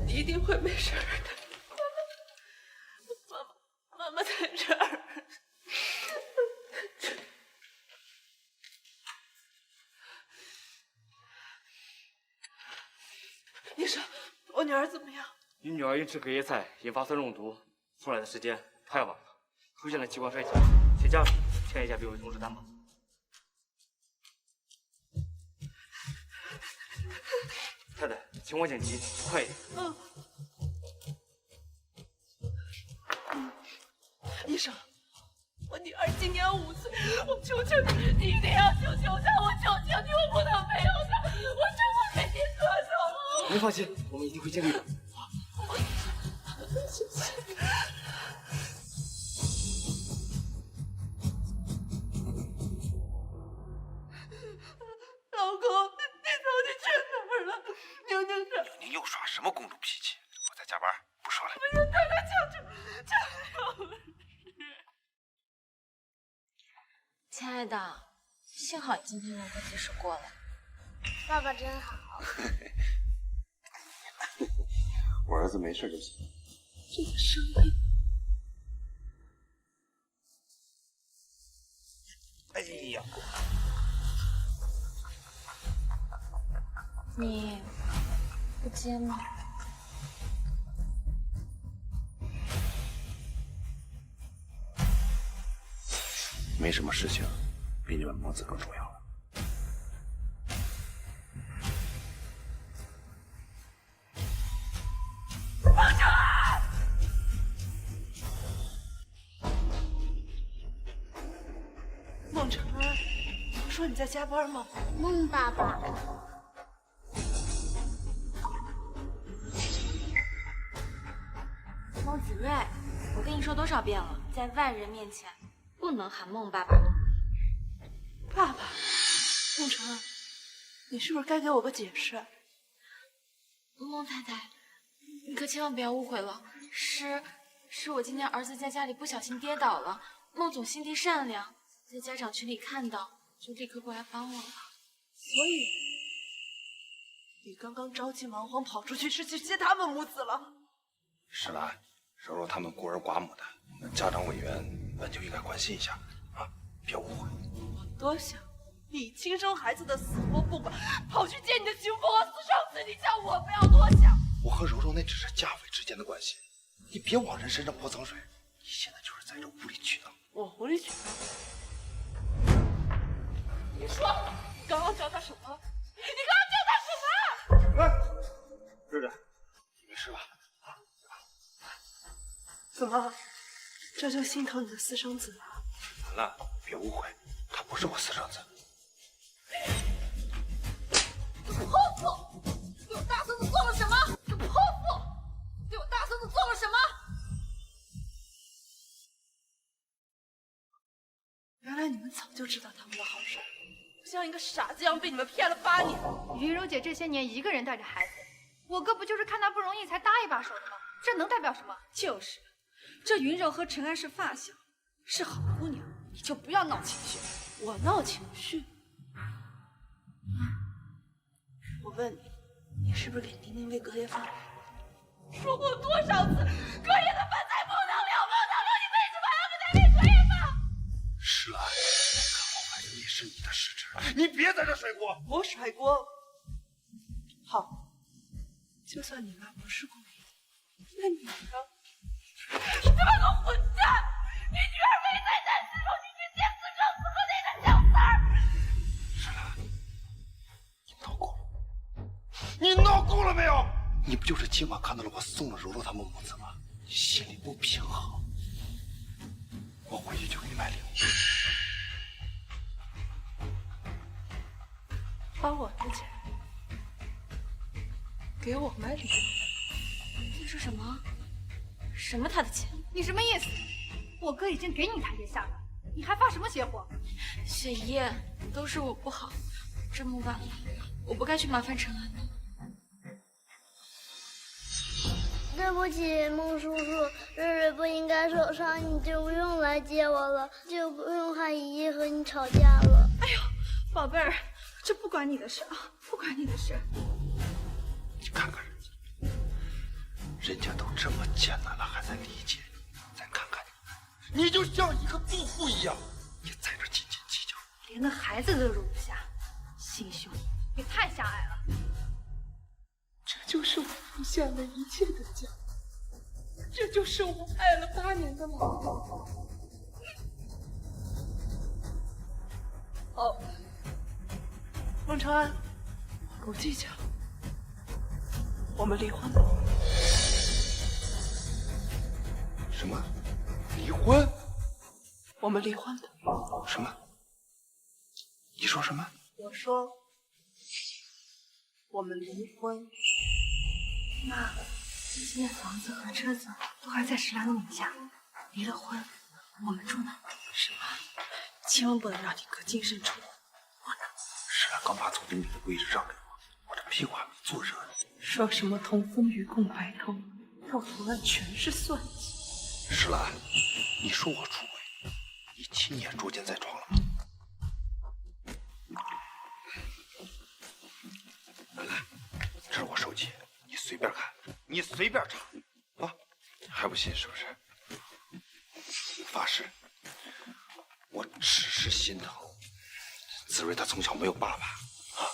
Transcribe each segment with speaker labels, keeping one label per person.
Speaker 1: 你一定会没事的，妈妈在这儿。医生，我女儿怎么样？
Speaker 2: 你女儿因吃隔夜菜引发酸中毒，送来的时间太晚了，出现了器官衰竭，请家属签一下病危通知单吧。太太，情况紧急，快一点。
Speaker 1: 医生，我女儿今年5岁，我求求你，你一定要救救她！我求求你，我不能没有她，我绝不给你割手。
Speaker 2: 您放心，我们一定会尽力的。
Speaker 1: 老公，你到底去哪儿了？宁宁这……
Speaker 3: 宁宁又耍什么公主脾气？我在加班，不说了。
Speaker 1: 不行，大哥，求求！
Speaker 4: 亲爱的，幸好你今天能够及时过来。
Speaker 5: 爸爸真好。
Speaker 3: 我儿子没事就行。
Speaker 1: 这个声音，
Speaker 3: 哎呀，
Speaker 4: 你不接吗？
Speaker 3: 没什么事情比你们母子更重要了。
Speaker 1: 孟晨儿，不说你在加班吗？
Speaker 5: 孟爸爸，
Speaker 4: 孟子睿，我跟你说多少遍了，在外人面前不能喊孟爸爸。
Speaker 1: 爸爸，孟晨儿，你是不是该给我个解释？
Speaker 4: 孟太太，你可千万不要误会了，是我今天儿子在家里不小心跌倒了，孟总心地善良，在家长群里看到，就立刻过来帮我了。
Speaker 1: 所以，你刚刚着急忙慌跑出去是去接他们母子了？
Speaker 3: 石兰，柔柔他们孤儿寡母的，我们家长委员本就应该关心一下啊，别误会。
Speaker 1: 多想你亲生孩子的死活不管，跑去见你的情妇和私生子，你叫我不要多想。
Speaker 3: 我和柔柔那只是家委之间的关系，你别往人身上泼脏水。你现在就是在这无理取闹。
Speaker 1: 我无理取闹？你说，你刚刚叫他什么？你刚刚叫他什么？
Speaker 3: 哎，瑞瑞，你没事吧？
Speaker 1: 怎么，这就心疼你的私生子了？
Speaker 3: 完了，别误会，他不是我私生子。
Speaker 5: 泼妇！对我大孙子做了什么？这泼妇！对我大孙子做了什么？
Speaker 1: 原来你们早就知道他们的好事，像一个傻子一样被你们骗了8年。
Speaker 6: 云柔姐这些年一个人带着孩子，我哥不就是看她不容易才搭一把手的吗？这能代表什么？
Speaker 7: 就是，这云柔和陈安是发小，是好姑娘，你就不要闹情绪。
Speaker 1: 我闹情绪？我问你，你是不是给宁宁喂隔夜饭？说过多少次，隔夜的饭菜不能留，不能留，你为什么还要给他喂隔夜饭？
Speaker 3: 石兰，看好孩子也是你的失职，你别在这甩锅。
Speaker 1: 我甩锅？好，就算你妈不是故意的，那你呢？你这么个混蛋！你女儿没在咱之中，你
Speaker 3: 你不就是今晚看到了我送了柔柔他们母子吗？心里不平衡。我回去就给你买礼物。
Speaker 1: 花我的钱给我买礼物？
Speaker 4: 你说什么？什么他的钱？
Speaker 6: 你什么意思？我哥已经给你台阶下了，你还发什么邪火？
Speaker 4: 雪姨，都是我不好，这么晚了，我不该去麻烦陈安的。
Speaker 8: 对不起，孟叔叔，瑞瑞不应该受伤，你就不用来接我了，就不用害姨姨和你吵架了。
Speaker 7: 哎呦，宝贝儿，这不关你的事啊，不关你的事。
Speaker 3: 你看看人家，人家都这么艰难了，还在理解你。再看看你，你就像一个杜甫一样，你在这斤斤计较，
Speaker 6: 连个孩子都容不下，心胸也太狭隘了。
Speaker 1: 这就是我奉献了一切的家，这就是我爱了8年的老公。好，孟长安，不计较，我们离婚吧。
Speaker 3: 什么？离婚？
Speaker 1: 我们离婚吧。
Speaker 3: 什么？你说什么？
Speaker 1: 我说，我们离婚。
Speaker 6: 妈，现在房子和车子都还在石兰的名下，离了婚，我们住哪？
Speaker 1: 是妈，千万不能让你哥净身出户，不能。
Speaker 3: 石兰刚把总经理的位置让给我，我这屁股还没坐热呢。
Speaker 1: 说什么同风与共白头，到头来全是算计。
Speaker 3: 石兰，你说我出轨，你亲眼捉奸在床了吗？来，这是我手机，你随便看，你随便查，啊，还不信是不是？发誓，我只是心疼子睿，他从小没有爸爸啊，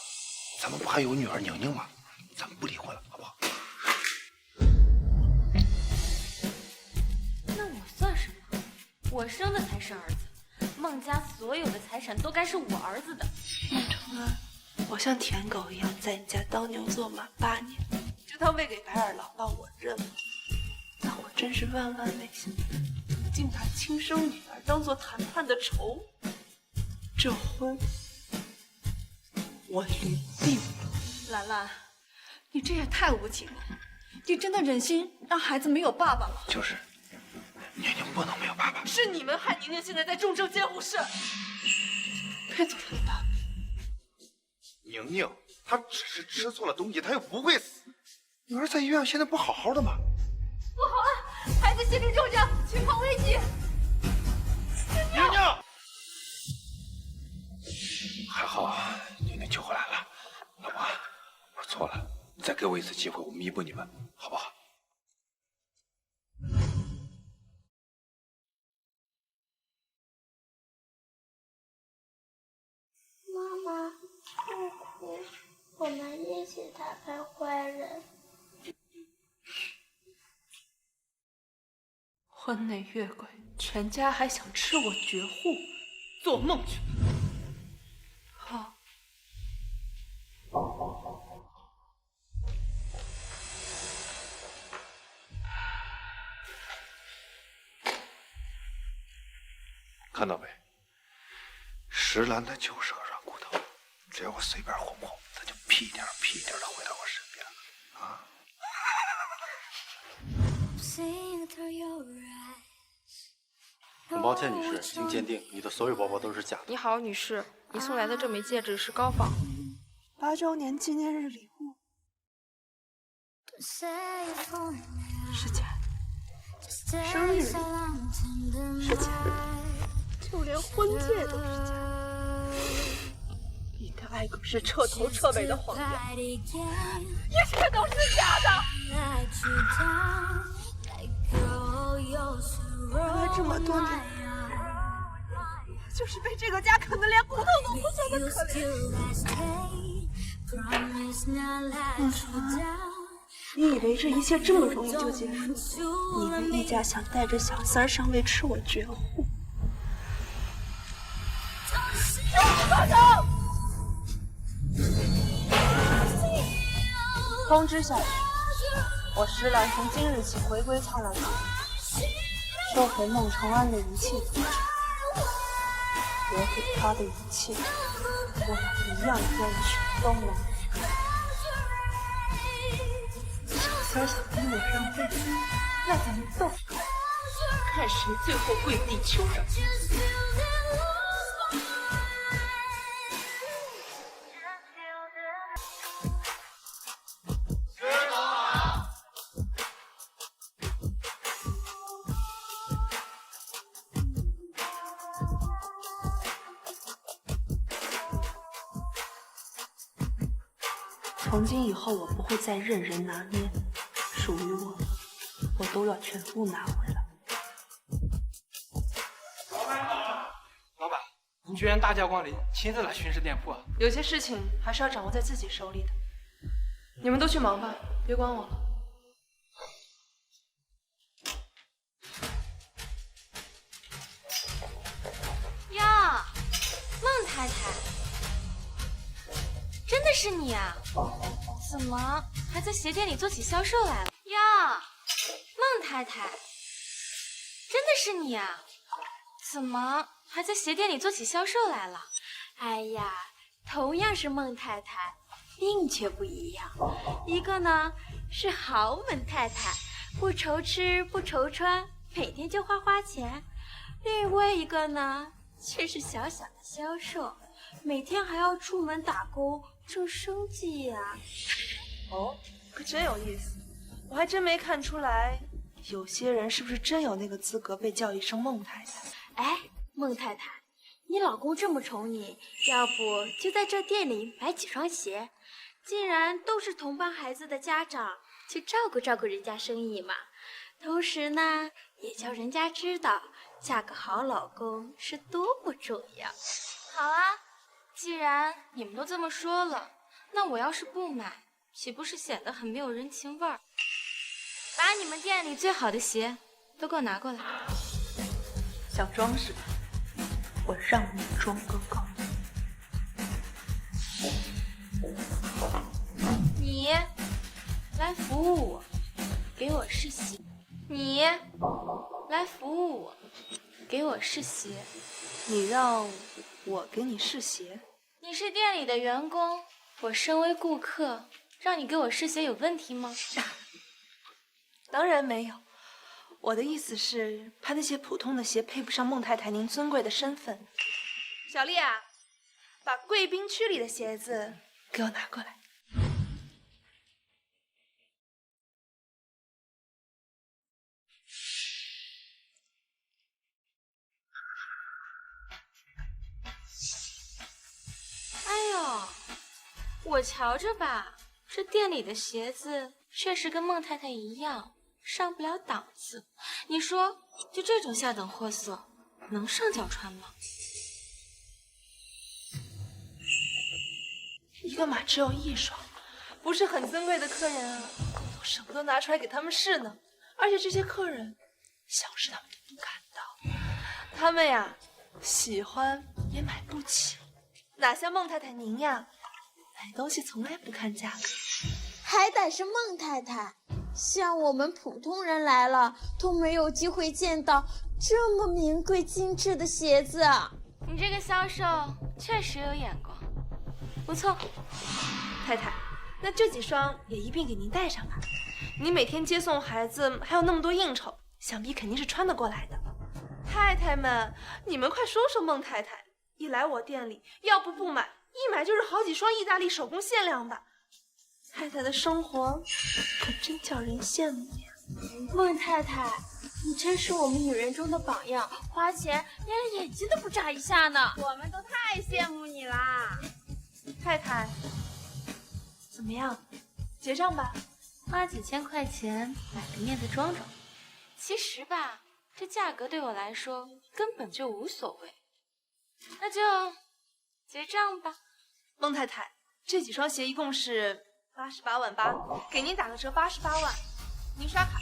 Speaker 3: 咱们不还有女儿宁宁吗？咱们不离婚了，好不好？
Speaker 4: 那我算什么？我生的才是儿子，孟家所有的财产都该是我儿子的。
Speaker 1: 孟长安，我像舔狗一样在你家当牛做马8年，就当喂给白眼狼把我认了。但我真是万万没想到，竟把亲生女儿当做谈判的筹。这婚我离定了。
Speaker 7: 兰兰，你这也太无情了！你真的忍心让孩子没有爸爸吗？
Speaker 3: 就是，宁宁不能没有爸爸。
Speaker 1: 是你们害宁宁现在在重症监护室。别走了，老大。
Speaker 3: 宁宁，她只是吃错了东西，她又不会死。女儿在医院现在不好好的吗？
Speaker 6: 不好了，孩子心理重症，情况危急。
Speaker 3: 宁宁，还好宁宁救回来了。老婆，我错了，再给我一次机会，我弥补你们，好不好？
Speaker 8: 妈妈，不哭，我们一起打败坏人。
Speaker 1: 婚内越轨，全家还想吃我绝户，做梦去吧！好。
Speaker 3: 看到没？石兰她就是个软骨头，只要我随便哄哄，她就屁颠屁颠的回到我身边了。啊！
Speaker 9: 很抱歉，女士，经鉴定，你的所有包包都是假的。
Speaker 10: 你好，女士，你送来的这枚戒指是高仿
Speaker 1: 8周年纪念日礼物，是假的。生日礼物是假的，就连婚戒都是假的。你的爱狗是彻头彻尾的谎言，一切都是假的。原来这么多年，就是被这个家啃得连骨头都不剩的可怜。孟长安，你以为这一切这么容易就结束？你们一家想带着小三上位吃我绝户？放手！通知下去，
Speaker 6: 我石兰从今日起回归苍兰阁，收回孟承安的一切资产，我给他的一切，我要一样坚持都能。小三儿想逼我上位，那咱们斗，看谁最后跪地求饶。从今以后，我不会再任人拿捏，属于我的，我都要全部拿回来。
Speaker 11: 老板，你居然大驾光临，亲自来巡视店铺啊？
Speaker 6: 有些事情还是要掌握在自己手里的。你们都去忙吧，别管我了。
Speaker 4: 呀，孟太太，真的是你啊？怎么还在鞋店里做起销售来了呀？孟太太，真的是你啊？怎么还在鞋店里做起销售来了？
Speaker 8: 哎呀，同样是孟太太，命却不一样。一个呢是豪门太太，不愁吃不愁穿，每天就花钱；另外一个呢却是小小的销售，每天还要出门打工挣生计呀。
Speaker 6: 哦，可真有意思，我还真没看出来，有些人是不是真有那个资格被叫一声孟太太？
Speaker 8: 哎，孟太太，你老公这么宠你，要不就在这店里买几双鞋？既然都是同班孩子的家长，去照顾照顾人家生意嘛。同时呢，也叫人家知道嫁个好老公是多么重要。
Speaker 4: 好啊，既然你们都这么说了，那我要是不买，岂不是显得很没有人情味儿？把你们店里最好的鞋都给我拿过来。
Speaker 6: 想装是吧？我让你装个够！
Speaker 4: 你来服务我，给我试鞋；你来服务我，给我试鞋。
Speaker 6: 你让我给你试鞋？
Speaker 4: 你是店里的员工，我身为顾客，让你给我试鞋有问题吗？
Speaker 6: 当然没有。我的意思是，怕那些普通的鞋配不上孟太太您尊贵的身份。小丽啊，把贵宾区里的鞋子给我拿过来。
Speaker 4: 哎呦，我瞧着吧，这店里的鞋子确实跟孟太太一样，上不了档次。你说，就这种下等货色，能上脚穿吗？
Speaker 6: 一个码只有一双，不是很尊贵的客人啊，都舍不得拿出来给他们试呢。而且这些客人，想试他们都不敢当，他们呀，喜欢也买不起，哪像孟太太您呀，买东西从来不看价格。
Speaker 8: 还得是孟太太，像我们普通人来了都没有机会见到这么名贵精致的鞋子。
Speaker 4: 你这个销售确实有眼光，不错。
Speaker 6: 太太，那这几双也一并给您带上吧。你每天接送孩子，还有那么多应酬，想必肯定是穿得过来的。太太们，你们快说说孟太太，一来我店里，要不不买，一买就是好几双意大利手工限量的。太太的生活可真叫人羡慕呀！
Speaker 8: 孟太太，你真是我们女人中的榜样，花钱连眼睛都不眨一下呢。
Speaker 1: 我们都太羡慕你啦！
Speaker 6: 太太，怎么样？结账吧。
Speaker 4: 花几千块钱买个面子装装，其实吧，这价格对我来说根本就无所谓。那就结账吧。
Speaker 6: 孟太太，这几双鞋一共是88万8，给您打个折88万，您刷卡。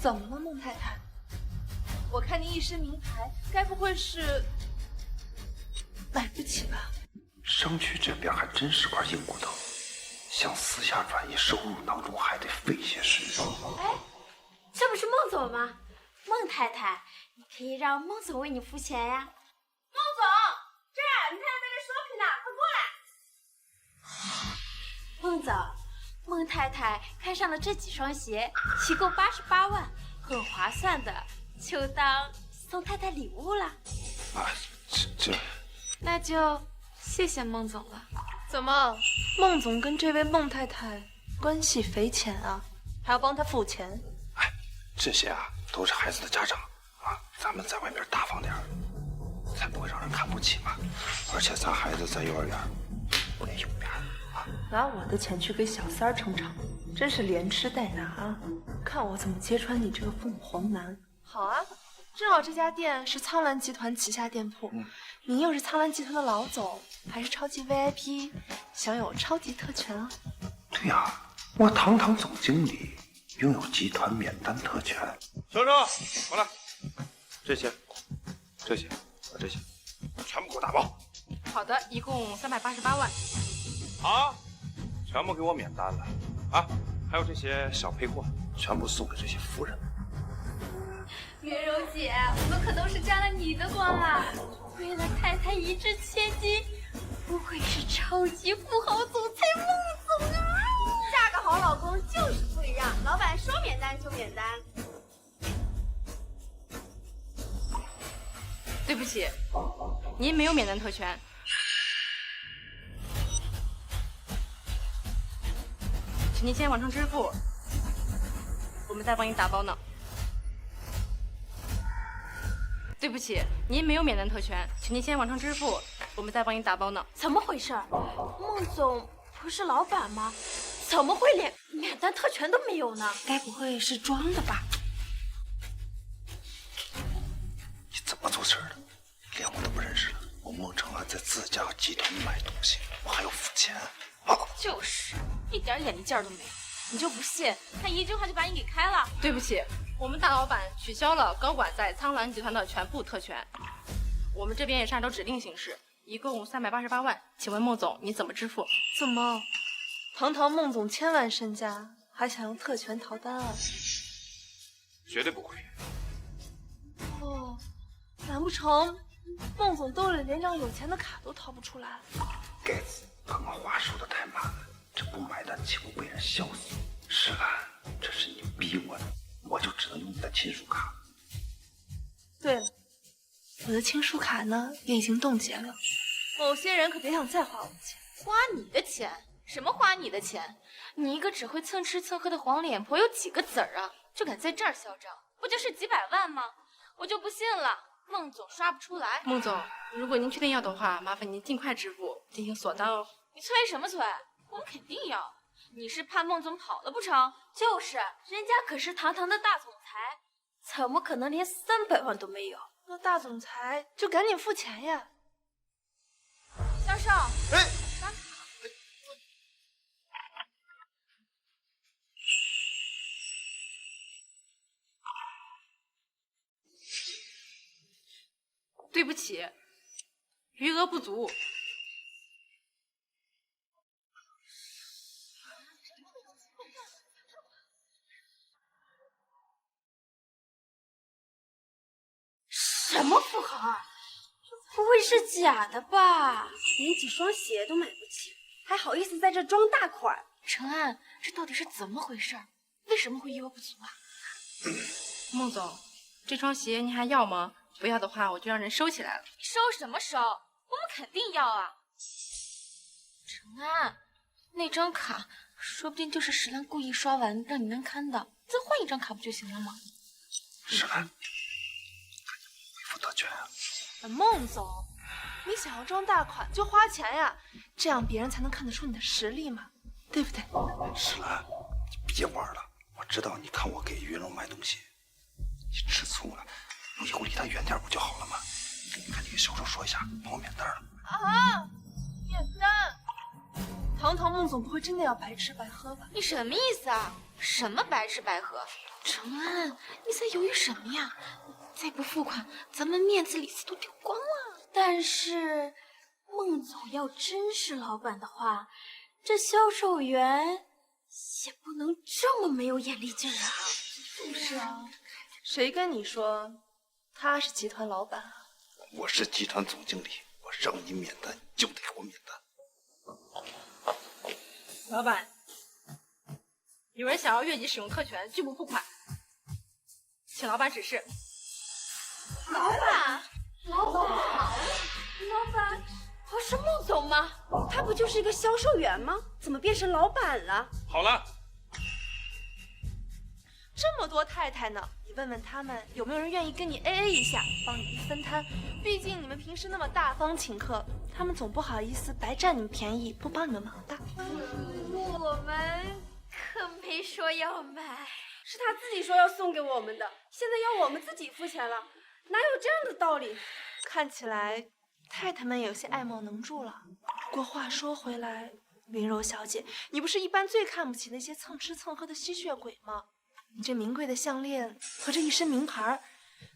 Speaker 6: 怎么了，孟太太？我看您一身名牌，该不会是买不起吧？
Speaker 3: 商区这边还真是块硬骨头。想私下转移收入当中还得费些事。
Speaker 8: 哎，这不是孟总吗？孟太太，你可以让孟总为你付钱呀。孟总，这儿，你太太在这 shopping 呢，快过来。孟总，孟太太看上了这几双鞋，齐购88万，很划算的，就当送太太礼物了。
Speaker 3: 啊，这，
Speaker 4: 那就谢谢孟总了。
Speaker 6: 怎么，孟总跟这位孟太太关系匪浅啊？还要帮她付钱？
Speaker 3: 哎，这些啊都是孩子的家长啊，咱们在外面大方点儿，才不会让人看不起嘛。而且咱孩子在幼儿园不也有面啊？
Speaker 6: 拿我的钱去给小三儿撑场，真是连吃带拿啊！看我怎么揭穿你这个凤凰男！好啊，正好这家店是苍兰集团旗下店铺，你又是苍兰集团的老总，还是超级 VIP， 享有超级特权啊！
Speaker 3: 对呀，我堂堂总经理，拥有集团免单特权。
Speaker 12: 小郑，过来，这些，这些，全部给我打包。
Speaker 10: 好的，一共388万。
Speaker 12: 好，全部给我免单了啊！还有这些小配货，全部送给这些夫人。
Speaker 8: 云柔姐，我们可都是沾了你的光啊！为了太太一掷千金，不愧是超级富豪总裁孟总啊！
Speaker 1: 嫁个好老公就是不一样，老板说免单就免单。
Speaker 10: 对不起，您没有免单特权。请您先网上支付，我们再帮您打包呢。对不起，您没有免单特权，请您先网上支付，我们再帮您打包呢。
Speaker 8: 怎么回事？孟总不是老板吗？怎么会连免单特权都没有呢？该不会是装的吧？
Speaker 3: 你怎么做事的？连我都不认识了。我孟成安在自家集团买东西，我还要付钱啊！
Speaker 4: 就是，一点眼力劲儿都没有。你就不信，他一句话就把你给开了？
Speaker 10: 对不起，我们大老板取消了高管在苍兰集团的全部特权，我们这边也是按照指令行事，一共388万，请问孟总你怎么支付？
Speaker 6: 怎么，堂堂孟总千万身家，还想用特权逃单啊？
Speaker 12: 绝对不会。
Speaker 6: 哦，难不成孟总兜里连张有钱的卡都掏不出来？
Speaker 3: 该死，刚刚话说的太满了，这不买单岂不被人笑死？石兰，这是你逼我的，我就只能用你的亲属卡。
Speaker 6: 对了，我的亲属卡呢也已经冻结了，某些人可别想再花我的钱。
Speaker 4: 花你的钱？什么花你的钱？你一个只会蹭吃蹭喝的黄脸婆，有几个子儿啊？就敢在这儿嚣张，不就是几百万吗？我就不信了，孟总刷不出来。
Speaker 10: 孟总，如果您确定要的话，麻烦您尽快支付，进行锁单哦。
Speaker 4: 你催什么催？我们肯定要。你是怕孟总跑了不成？
Speaker 8: 就是，人家可是堂堂的大总裁，怎么可能连300万都没有？
Speaker 6: 那大总裁就赶紧付钱呀！
Speaker 4: 销售，
Speaker 3: 哎，
Speaker 10: 对不起，余额不足。
Speaker 8: 什么富豪啊？不会是假的吧？
Speaker 1: 连几双鞋都买不起，还好意思在这装大款？
Speaker 4: 陈安，这到底是怎么回事？为什么会余额不足啊？
Speaker 10: 孟总，这双鞋您还要吗？不要的话，我就让人收起来了。
Speaker 4: 收什么收？我们肯定要啊！陈安，那张卡说不定就是石兰故意刷完让你难堪的，再换一张卡不就行了吗？
Speaker 3: 石兰，赶紧恢复特权啊！
Speaker 6: 孟总，你想要装大款就花钱呀，这样别人才能看得出你的实力嘛，对不对？
Speaker 3: 石兰，你别玩了，我知道你看我给云龙买东西，你吃醋了，以后离他远点不就好了吗？你赶紧给销售说一下，帮我免单了。
Speaker 6: 啊，免单！堂堂孟总不会真的要白吃白喝吧？
Speaker 4: 你什么意思啊？什么白吃白喝？程安，你在犹豫什么呀？再不付款，咱们面子里子都丢光了。
Speaker 8: 但是孟总要真是老板的话，这销售员也不能这么没有眼力劲儿啊！
Speaker 6: 是啊，谁跟你说他是集团老板啊？
Speaker 3: 我是集团总经理，我让你免单，你就得给我免单。
Speaker 10: 老板，有人想要越级使用特权，拒不付款，请老板指示。
Speaker 8: 老板，是孟总吗？
Speaker 7: 他不就是一个销售员吗？怎么变成老板了？
Speaker 12: 好了，
Speaker 6: 这么多太太呢，你问问他们有没有人愿意跟你 AA 一下，帮你分摊。毕竟你们平时那么大方请客，他们总不好意思白占你们便宜，不帮你们忙的。
Speaker 8: 我们可没说要买，
Speaker 7: 是他自己说要送给我们的，现在要我们自己付钱了，哪有这样的道理？
Speaker 6: 看起来太太们有些爱莫能助了。不过话说回来，云柔小姐，你不是一般最看不起那些蹭吃蹭喝的吸血鬼吗？你这名贵的项链和这一身名牌，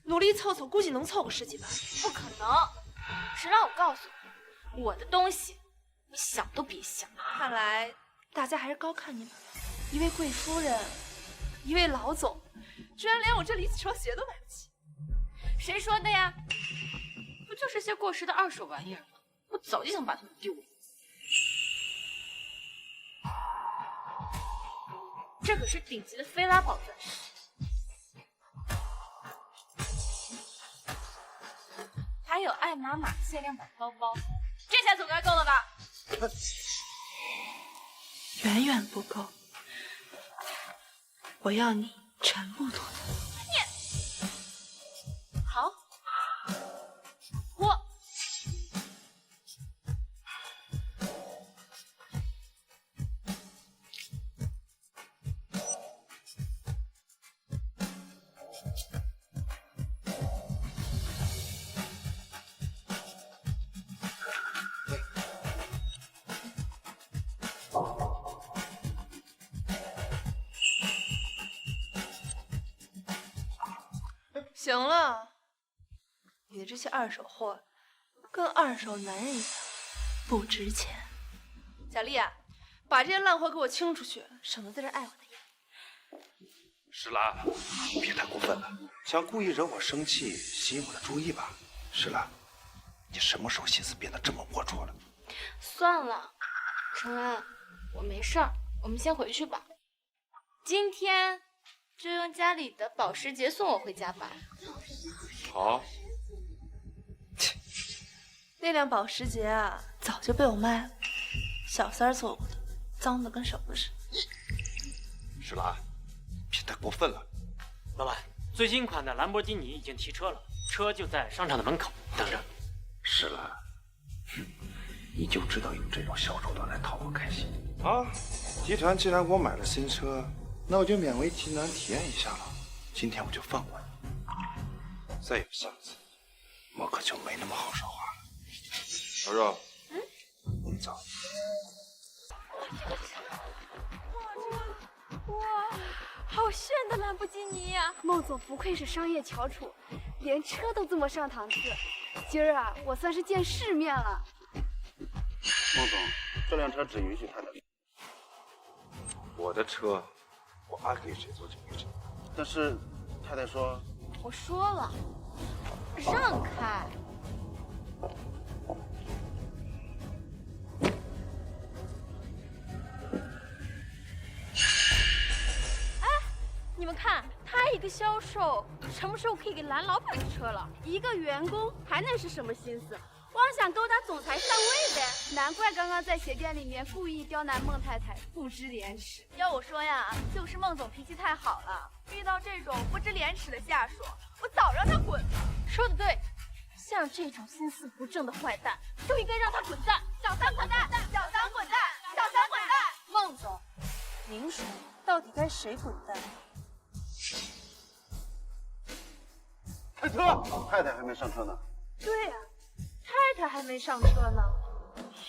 Speaker 6: 努力凑凑，估计能凑个10几万。
Speaker 4: 不可能！谁让我告诉你，我的东西你想都别想。
Speaker 6: 看来大家还是高看你们，一位贵夫人，一位老总，居然连我这里几双鞋都买不起。
Speaker 4: 谁说的呀？不就是些过时的二手玩意儿吗？我早就想把它们丢了。这可是顶级的菲拉宝钻石，还有爱马仕限量版包包，这下总该够了吧？
Speaker 6: 远远不够，我要你全部脱掉。
Speaker 4: 好，我
Speaker 6: 行了，你的这些二手货跟二手男人一样不值钱。小丽啊，把这些烂货给我清出去，省得在这碍我的眼。
Speaker 3: 石兰，别太过分了，想故意惹我生气，吸引我的注意吧？石兰，你什么时候心思变得这么龌龊了？
Speaker 4: 算了，承恩，我没事儿，我们先回去吧。今天就用家里的保时捷送我回家吧。
Speaker 12: 好。
Speaker 6: 那辆保时捷啊，早就被我卖了，小三儿坐过的，脏的跟什么似的。
Speaker 3: 石兰，别太过分了。
Speaker 2: 老板，最新款的兰博基尼已经提车了，车就在商场的门口等着。
Speaker 3: 石兰，你就知道用这种小手段来讨我开心啊！集团既然给我买了新车，那我就勉为其难体验一下了。今天我就放过你，再有下次，我可就没那么好说话了。柔柔，你走。
Speaker 8: 哇，好炫的兰博基尼呀！孟总不愧是商业翘楚，连车都这么上档次。今儿啊，我算是见世面了。
Speaker 3: 孟总，这辆车只允许太太。我的车，我爱给谁坐就给谁。但是太太说，
Speaker 4: 我说了，让开。
Speaker 8: 你们看，他一个销售，什么时候可以给蓝老板的车了？一个员工还能是什么心思？妄想勾搭总裁上位呗！难怪刚刚在鞋店里面故意刁难孟太太，不知廉耻。
Speaker 13: 要我说呀，就是孟总脾气太好了，遇到这种不知廉耻的下属，我早让他滚了。
Speaker 4: 说的对，像这种心思不正的坏蛋，就应该让他滚蛋！
Speaker 13: 小三滚蛋！小三滚蛋！小三滚蛋！
Speaker 6: 孟总，您说到底该谁滚蛋？
Speaker 3: 开车！太太还没上车呢。
Speaker 6: 对呀，太太还没上车呢。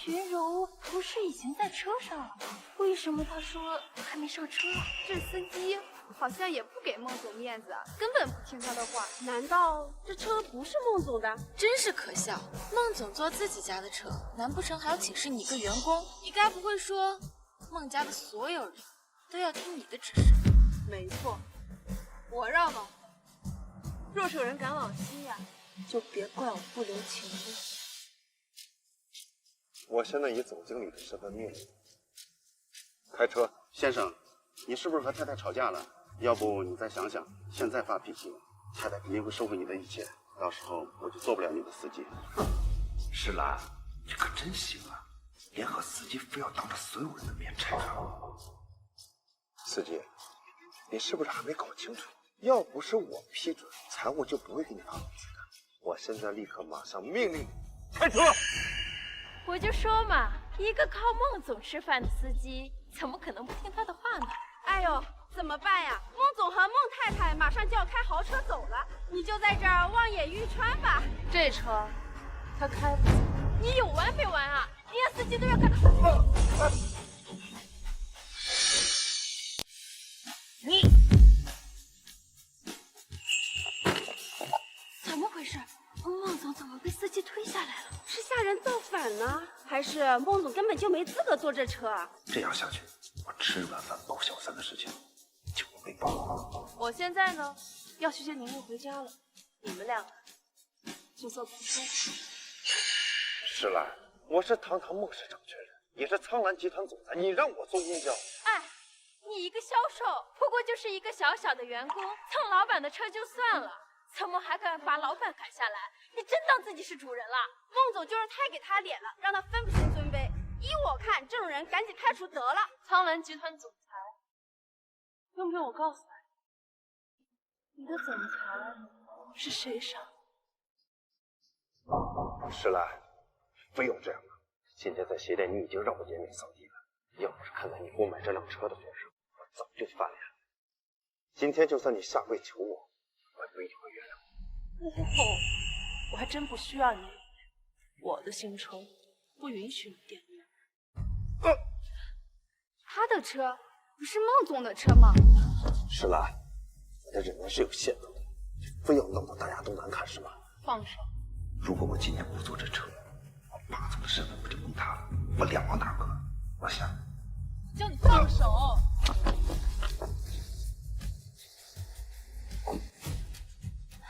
Speaker 4: 云柔不是已经在车上了吗？为什么她说还没上车？
Speaker 8: 这司机
Speaker 13: 好像也不给孟总面子，根本不听他的话。
Speaker 1: 难道这车不是孟总的？
Speaker 4: 真是可笑！孟总坐自己家的车，难不成还要请示你一个员工？你该不会说孟家的所有人都要听你的指示？
Speaker 1: 没错，我让往回。若是有人敢往西呀，就别怪我不留情面。
Speaker 3: 我现在以总经理的身份命令你开车。
Speaker 9: 先生，你是不是和太太吵架了？要不你再想想，现在发脾气，太太肯定会收回你的一切，到时候我就做不了你的司机。
Speaker 3: 石兰，你可真行啊，联合司机非要当着所有人的面拆车。司机，你是不是还没搞清楚？要不是我批准，财务就不会给你发工资的。我现在立刻马上命令你开车。
Speaker 8: 我就说嘛，一个靠孟总吃饭的司机，怎么可能不听他的话呢？
Speaker 1: 哎呦，怎么办呀？孟总和孟太太马上就要开豪车走了，你就在这儿望眼欲穿吧。
Speaker 6: 这车他开不走。
Speaker 8: 你有完没完啊？连司机都要看。
Speaker 1: 你
Speaker 8: 怎么回事？孟总怎么被司机推下来了？
Speaker 1: 是下人造反呢，还是孟总根本就没资格坐这车啊？
Speaker 3: 这样下去，我吃软饭包小三的事情就会被曝。
Speaker 6: 我现在呢要去接宁宁回家了，你们两个就做朋友。
Speaker 3: 石兰，我是堂堂孟氏掌权人，也是苍兰集团总裁，你让我坐公交？
Speaker 8: 哎，你一个销售，不过就是一个小小的员工，蹭老板的车就算了，怎么还敢把老板赶下来？你真当自己是主人了？
Speaker 1: 孟总就是太给他脸了，让他分不清尊卑。依我看，这种人赶紧开除得了。
Speaker 6: 苍兰集团总裁，用不用我告诉你，你的总裁是谁上？
Speaker 3: 石兰，非要这样吗？今天在鞋店，你已经让我颜面扫地了。要不是看在你给我买这辆车的份上，我早就翻脸了。今天就算你下跪求我，我也不一定会原谅你。
Speaker 6: 我还真不需要你原谅，我的行程不允许你玷污。
Speaker 13: 他的车不是孟总的车吗？
Speaker 3: 石兰，你的忍耐是有限度的，非要弄得大家都难看是吗？
Speaker 6: 放手！
Speaker 3: 如果我今天不坐这车，我霸总的身份不就崩塌了？我两王大哥，我想
Speaker 6: 叫你放手！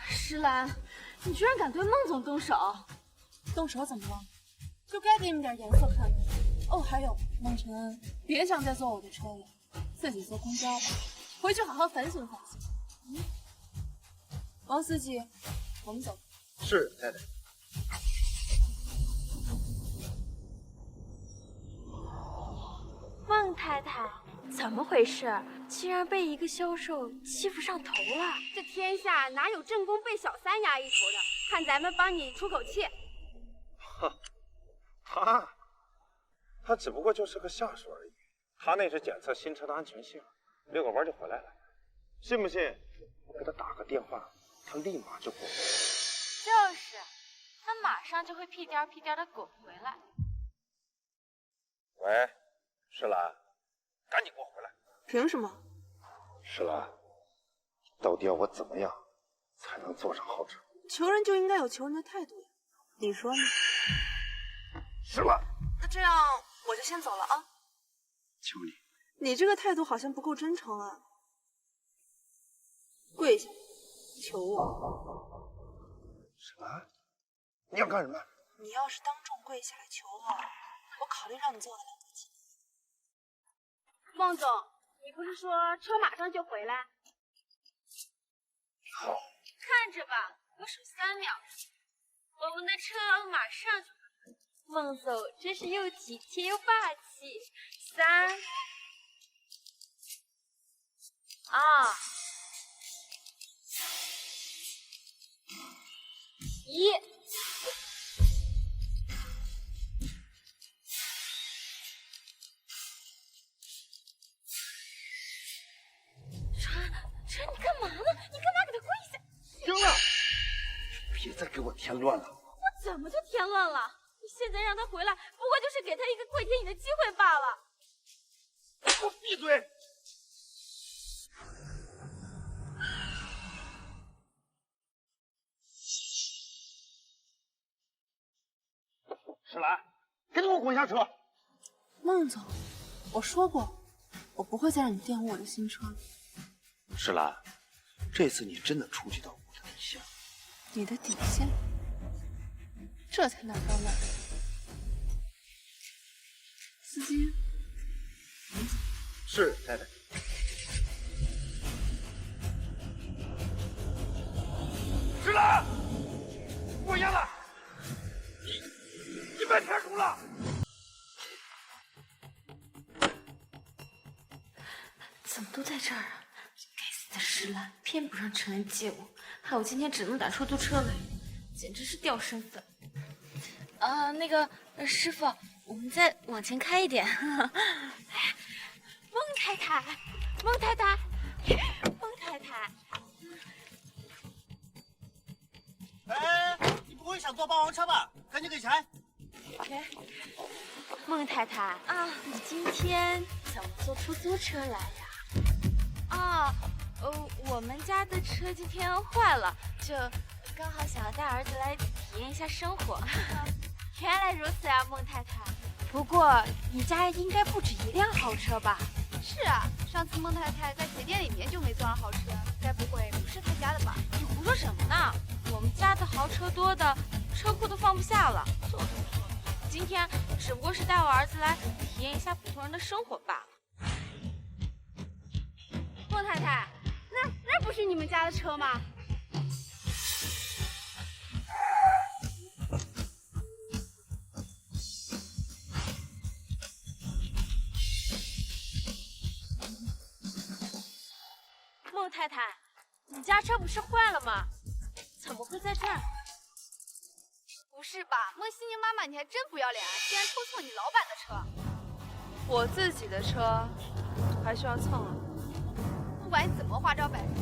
Speaker 13: 石兰，你居然敢对孟总动手！
Speaker 6: 动手怎么了？就该给你们点颜色看的。哦，还有孟晨恩，别想再坐我的车了，自己坐公交吧，回去好好反省反省。王司机，我们走。
Speaker 3: 是太太。
Speaker 8: 孟太太，怎么回事？竟然被一个销售欺负上头了！
Speaker 1: 这天下哪有正宫被小三压一头的？看咱们帮你出口气。
Speaker 12: 哼，他只不过就是个下属而已。他那是检测新车的安全性，遛个弯就回来了。信不信？我给他打个电话，他立马就过来。
Speaker 4: 就是，他马上就会屁颠屁颠的滚回来。
Speaker 12: 喂，石兰，赶紧给我回来！
Speaker 6: 凭什么？
Speaker 3: 石兰，到底要我怎么样才能坐上豪车？
Speaker 6: 求人就应该有求人的态度呀，你说呢？
Speaker 3: 石兰，
Speaker 6: 那这样我就先走了啊。
Speaker 3: 求你。
Speaker 6: 你这个态度好像不够真诚啊！跪下，求我。
Speaker 3: 石兰，你要干什么？
Speaker 6: 你要是当众跪下来求我，我考虑让你坐得了得起。
Speaker 1: 孟总，你不是说车马上就回来？
Speaker 3: 好，
Speaker 8: 看着吧，我数3秒，我们的车马上就来。孟总真是又体贴又霸气。3、2、1。川，你干嘛呢？你干嘛给他跪下？
Speaker 3: 行了，别再给我添乱了。
Speaker 8: 我怎么就添乱了？你现在让他回来，不过就是给他一个跪舔你的机会罢了。
Speaker 3: 给我闭嘴！
Speaker 9: 石兰，赶紧给我滚下车！
Speaker 6: 孟总，我说过，我不会再让你玷污我的新车。
Speaker 3: 石兰，这次你真的触及到我的底线。
Speaker 6: 你的底线？这才哪到哪儿？司机，
Speaker 9: 是太太。
Speaker 3: 石兰，我赢了！你被骗住了！
Speaker 4: 怎么都在这儿啊？该死的石兰，偏不让陈恩接我，害我今天只能打出租车来，简直是掉身份。那个师傅，我们再往前开一点。
Speaker 8: 孟太太，孟太太，孟太太。
Speaker 14: 哎，你不会想坐霸王车吧？赶紧给钱！
Speaker 8: 孟太太啊，你今天怎么坐出租车来呀？我们家的车今天坏了，就刚好想要带儿子来体验一下生活。原来如此啊，孟太太。不过你家应该不止一辆豪车吧？
Speaker 13: 是啊，上次孟太太在鞋店里面就没坐上豪车，该不会不是她家的吧？
Speaker 8: 你胡说什么呢？我们家的豪车多的车库都放不下了，坐都不坐。今天只不过是带我儿子来体验一下普通人的生活罢了。
Speaker 13: 孟太太，那不是你们家的车吗？
Speaker 8: 孟太太，你家车不是坏了吗？怎么会在这儿？
Speaker 13: 不是吧，孟西宁妈妈，你还真不要脸啊！竟然偷蹭你老板的车！
Speaker 6: 我自己的车还需要蹭啊？
Speaker 13: 不管你怎么花招百出，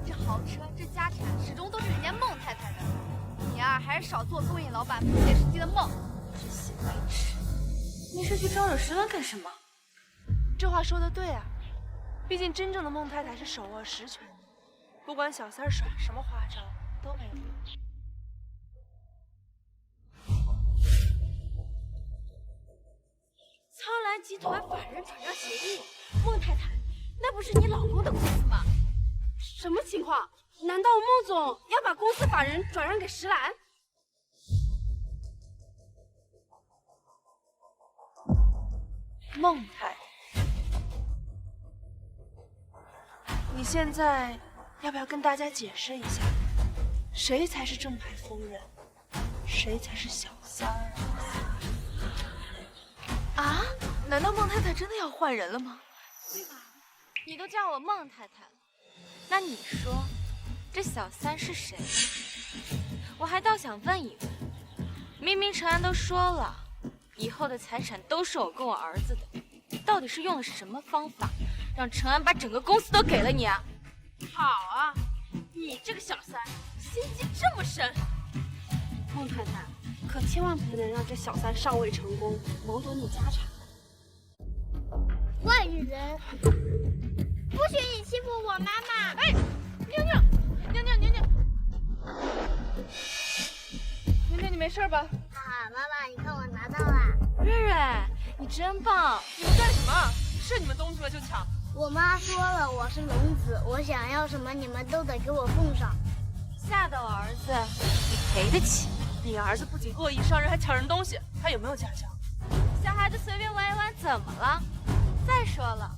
Speaker 13: 这豪车这家产始终都是人家孟太太的。你啊，还是少做勾引老板不切实际的梦。
Speaker 8: 这些白痴，你是去招惹石兰干什么？
Speaker 6: 这话说的对啊，毕竟真正的孟太太是手握实权，不管小三耍什么花招都没有用。
Speaker 8: 苍兰集团法人转让协议，孟太太，那不是你老公的公司吗？
Speaker 13: 什么情况？难道孟总要把公司法人转让给石兰？
Speaker 6: 孟太太，你现在要不要跟大家解释一下，谁才是正牌夫人，谁才是小三儿？
Speaker 4: 啊？难道孟太太真的要换人了吗？
Speaker 8: 你都叫我孟太太了，那你说这小三是谁？我还倒想问一问，明明陈安都说了，以后的财产都是我跟我儿子的，到底是用了什么方法，让陈安把整个公司都给了你啊？
Speaker 13: 好啊，你这个小三心机这么深，孟太太可千万不能让这小三上位成功，谋夺你家产。
Speaker 15: 坏人，不许你欺负我妈妈！
Speaker 13: 哎，妞妞，你没事吧？
Speaker 15: 哈哈，妈妈，你看我拿到了。
Speaker 8: 瑞瑞，你真棒！
Speaker 6: 你们干什么？是你们东西了就抢？
Speaker 15: 我妈说了，我是龙子，我想要什么你们都得给我奉上。
Speaker 8: 吓到我儿子，你赔得起？
Speaker 6: 你儿子不仅恶意伤人，还抢人东西，他有没有家教？
Speaker 8: 小孩子随便玩一玩怎么了？再说了，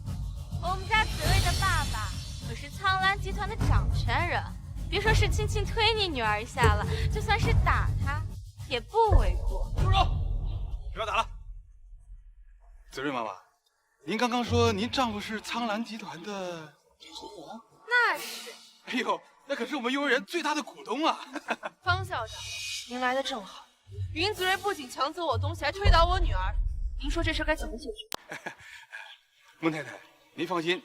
Speaker 8: 我们家紫薇的爸爸可是苍兰集团的掌权人，别说是轻轻推你女儿一下了，就算是打她也不为过。
Speaker 3: 住手！不要打了。紫睿妈妈，您刚刚说您丈夫是苍兰集团的掌权人？
Speaker 8: 那是。
Speaker 3: 哎呦，那可是我们幼儿园最大的股东啊！
Speaker 6: 方校长，您来的正好。云子睿不仅抢走我东西，还推倒我女儿，您说这事该怎么解决？
Speaker 3: 孟太太，您放心，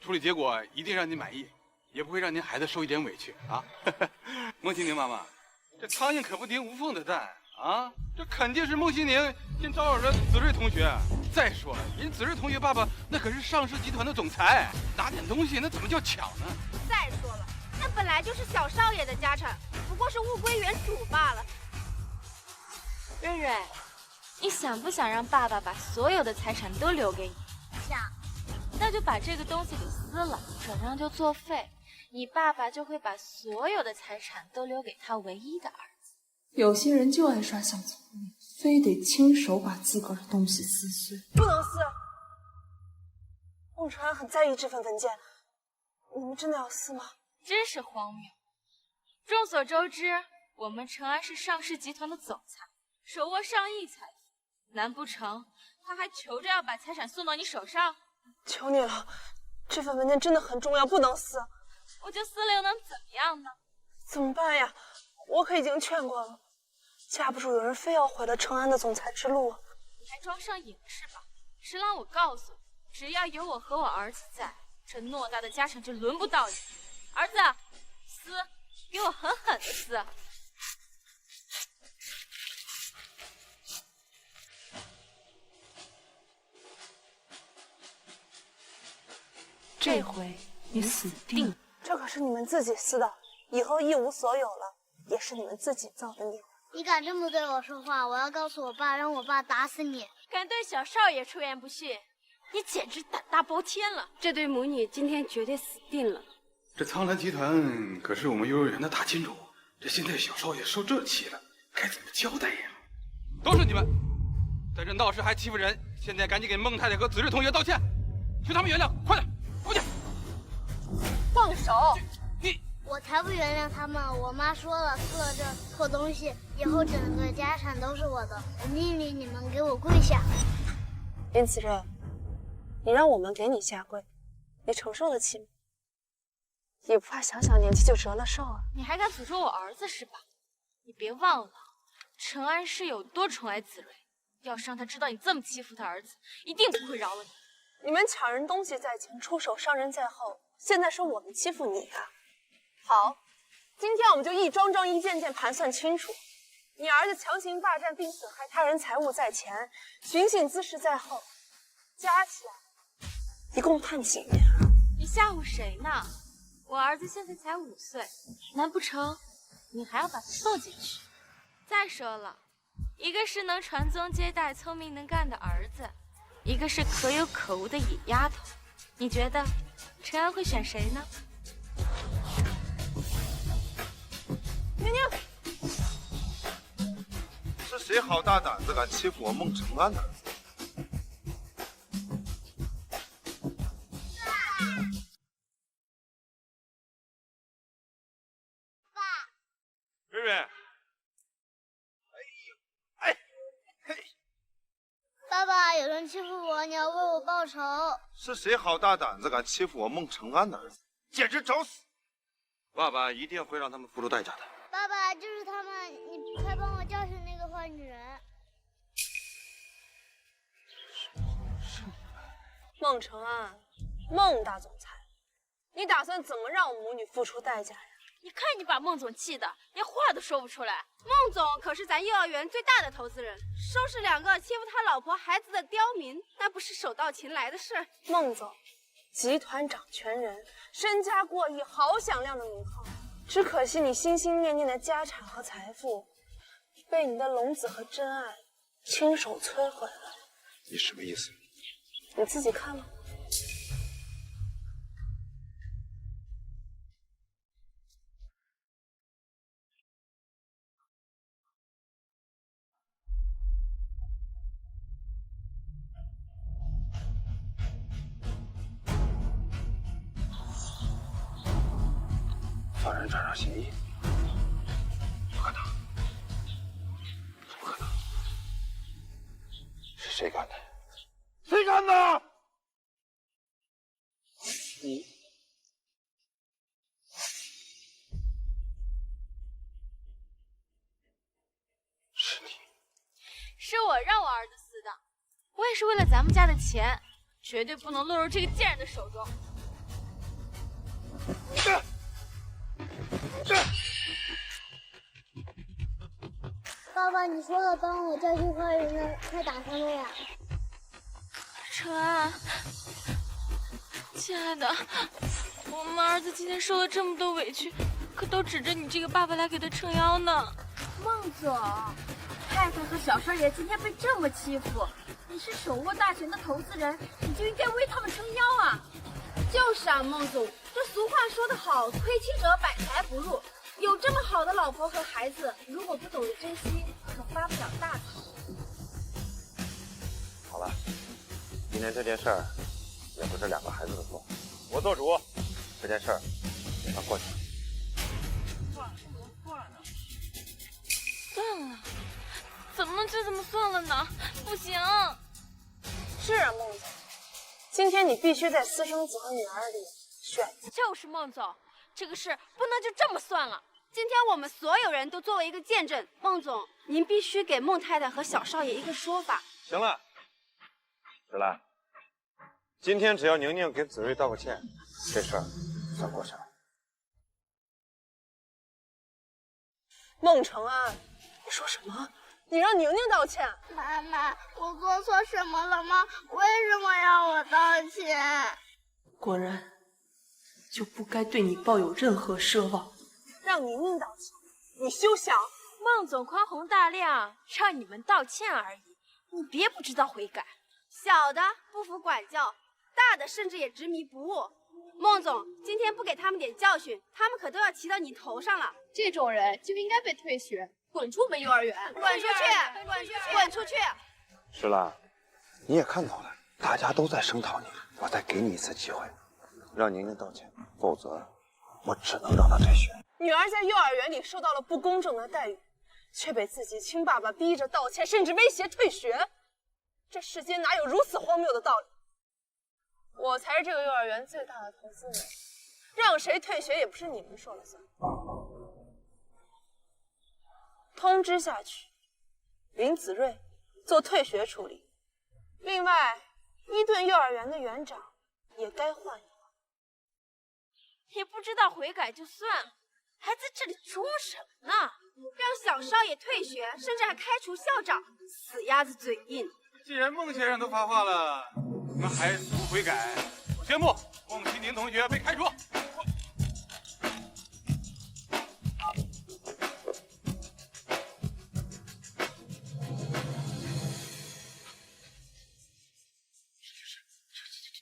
Speaker 3: 处理结果一定让您满意，也不会让您孩子受一点委屈啊。孟西宁妈妈，这苍蝇可不叮无缝的蛋啊，这肯定是孟西宁先招惹了子睿同学。再说了，人子睿同学爸爸那可是上市集团的总裁，拿点东西那怎么叫抢呢？
Speaker 13: 再说了，那本来就是小少爷的家产，不过是物归原主罢了。
Speaker 8: 瑞瑞，
Speaker 4: 你想不想让爸爸把所有的财产都留给你？
Speaker 15: 想。
Speaker 4: 那就把这个东西给撕了，转让就作废，你爸爸就会把所有的财产都留给他唯一的儿子。
Speaker 16: 有些人就爱耍小聪明，非得亲手把自个儿的东西撕碎。
Speaker 6: 不能撕！孟承安很在意这份文件，你们真的要撕吗？
Speaker 4: 真是荒谬。众所周知，我们承安是上市集团的总裁，手握上亿财富，难不成他还求着要把财产送到你手上？
Speaker 6: 求你了，这份文件真的很重要，不能撕。
Speaker 4: 我就撕了又能怎么样呢？
Speaker 6: 怎么办呀？我可已经劝过了，架不住有人非要毁了承安的总裁之路。
Speaker 4: 你还装上瘾是吧？石郎，我告诉你，只要有我和我儿子在，这偌大的家产就轮不到你。儿子，撕，给我狠狠的撕！
Speaker 16: 这回你死定了！
Speaker 6: 这可是你们自己撕的，以后一无所有了，也是你们自己造的孽。
Speaker 15: 你敢这么对我说话，我要告诉我爸，让我爸打死你！
Speaker 13: 敢对小少爷出言不逊，你简直胆大包天了！这对母女今天绝对死定了。
Speaker 17: 这苍兰集团可是我们幼儿园的大金主，这现在小少爷受这气了，该怎么交代呀？
Speaker 11: 都是你们，在这闹事还欺负人！现在赶紧给孟太太和子睿同学道歉，求他们原谅，快点，快点！
Speaker 6: 放手！
Speaker 15: 我才不原谅他们！我妈说了，撕了这破东西，以后整个家产都是我的。我命令你们给我跪下！
Speaker 6: 林子睿，你让我们给你下跪，你承受得起吗？也不怕小小年纪就折了寿啊！
Speaker 4: 你还敢诅咒我儿子是吧？你别忘了，承安是有多宠爱子睿，要是让他知道你这么欺负他儿子，一定不会饶了你。
Speaker 6: 你们抢人东西在前，出手伤人在后，现在说我们欺负你啊？好，今天我们就一桩桩一件件盘算清楚。你儿子强行霸占并损害他人财物在前，寻衅滋事在后，加起来一共判几年啊？
Speaker 4: 你吓唬谁呢？我儿子现在才5岁，难不成你还要把他送进去？再说了，一个是能传宗接代、聪明能干的儿子，一个是可有可无的野丫头，你觉得承安会选谁呢？
Speaker 6: 宁宁，
Speaker 12: 是谁好大胆子敢欺负我孟承安的儿子？瑞瑞，
Speaker 15: 爸爸，有人欺负我，你要为我报仇。
Speaker 12: 是谁好大胆子敢欺负我孟承安的儿子？简直找死！爸爸一定会让他们付出代价的。
Speaker 15: 爸爸，就是他们，你快帮我叫醒那个坏女人。
Speaker 6: 孟承安，孟大总裁，你打算怎么让我母女付出代价呀？
Speaker 13: 你看你把孟总气的连话都说不出来。孟总可是咱幼儿园最大的投资人，收拾2个欺负他老婆孩子的刁民，那不是手到擒来的事。
Speaker 6: 孟总，集团掌权人，身家过亿，好响亮的名号。只可惜你心心念念的家产和财富，被你的龙子和真爱亲手摧毁了。
Speaker 12: 你什么意思？
Speaker 6: 你自己看吧。
Speaker 12: 放人转让协议？不可能，不可能！是谁干的？谁干的？你。是你。
Speaker 4: 是我让我儿子撕的，我也是为了咱们家的钱，绝对不能落入这个贱人的手中。
Speaker 15: 爸爸，你说了帮我教训坏人的，快打他们呀！
Speaker 4: 承安，亲爱的，我们儿子今天受了这么多委屈，可都指着你这个爸爸来给他撑腰呢。
Speaker 15: 孟总，
Speaker 13: 太太和小少爷今天被这么欺负，你是手握大权的投资人，你就应该为他们撑腰啊！就是啊，孟总，这俗话说得好，亏妻者百财不入。有这么好的老婆和孩子，如果不懂得珍惜，可发不了大财。
Speaker 12: 好了，今天这件事儿也不是2个孩子的错，我做主，这件事儿也算过去了。
Speaker 4: 算了，怎么能就这么算了呢？不行。
Speaker 6: 是啊，孟总，今天你必须在私生子和女儿里选。
Speaker 13: 就是孟总，这个事不能就这么算了。今天我们所有人都作为一个见证，孟总，您必须给孟太太和小少爷一个说法。
Speaker 12: 行了，石兰，今天只要宁宁给子睿道个歉，这事儿算过去了。
Speaker 6: 孟承安，你说什么？你让宁宁道歉？
Speaker 15: 妈妈，我做错什么了吗？为什么要我道歉？
Speaker 6: 果然，就不该对你抱有任何奢望。让宁宁道歉，你休想！
Speaker 13: 孟总宽宏大量，让你们道歉而已，你别不知道悔改。小的不服管教，大的甚至也执迷不悟。孟总，今天不给他们点教训，他们可都要骑到你头上了。
Speaker 18: 这种人就应该被退学，滚出本幼儿园！
Speaker 13: 滚出去！滚出去！滚出去！
Speaker 12: 石兰，你也看到了，大家都在声讨你，我再给你一次机会，让宁宁道歉，否则我只能让她退学。
Speaker 6: 女儿在幼儿园里受到了不公正的待遇，却被自己亲爸爸逼着道歉，甚至威胁退学。这世间哪有如此荒谬的道理？我才是这个幼儿园最大的投资人，让谁退学也不是你们说了算。通知下去，林子睿做退学处理。另外，伊顿幼儿园的园长也该换一换。
Speaker 13: 也不知道悔改就算了，还在这里装什么呢？让小少爷退学，甚至还开除校长，死鸭子嘴硬。
Speaker 11: 既然孟先生都发话了，你们还不悔改？我宣布，孟西宁同学被开除。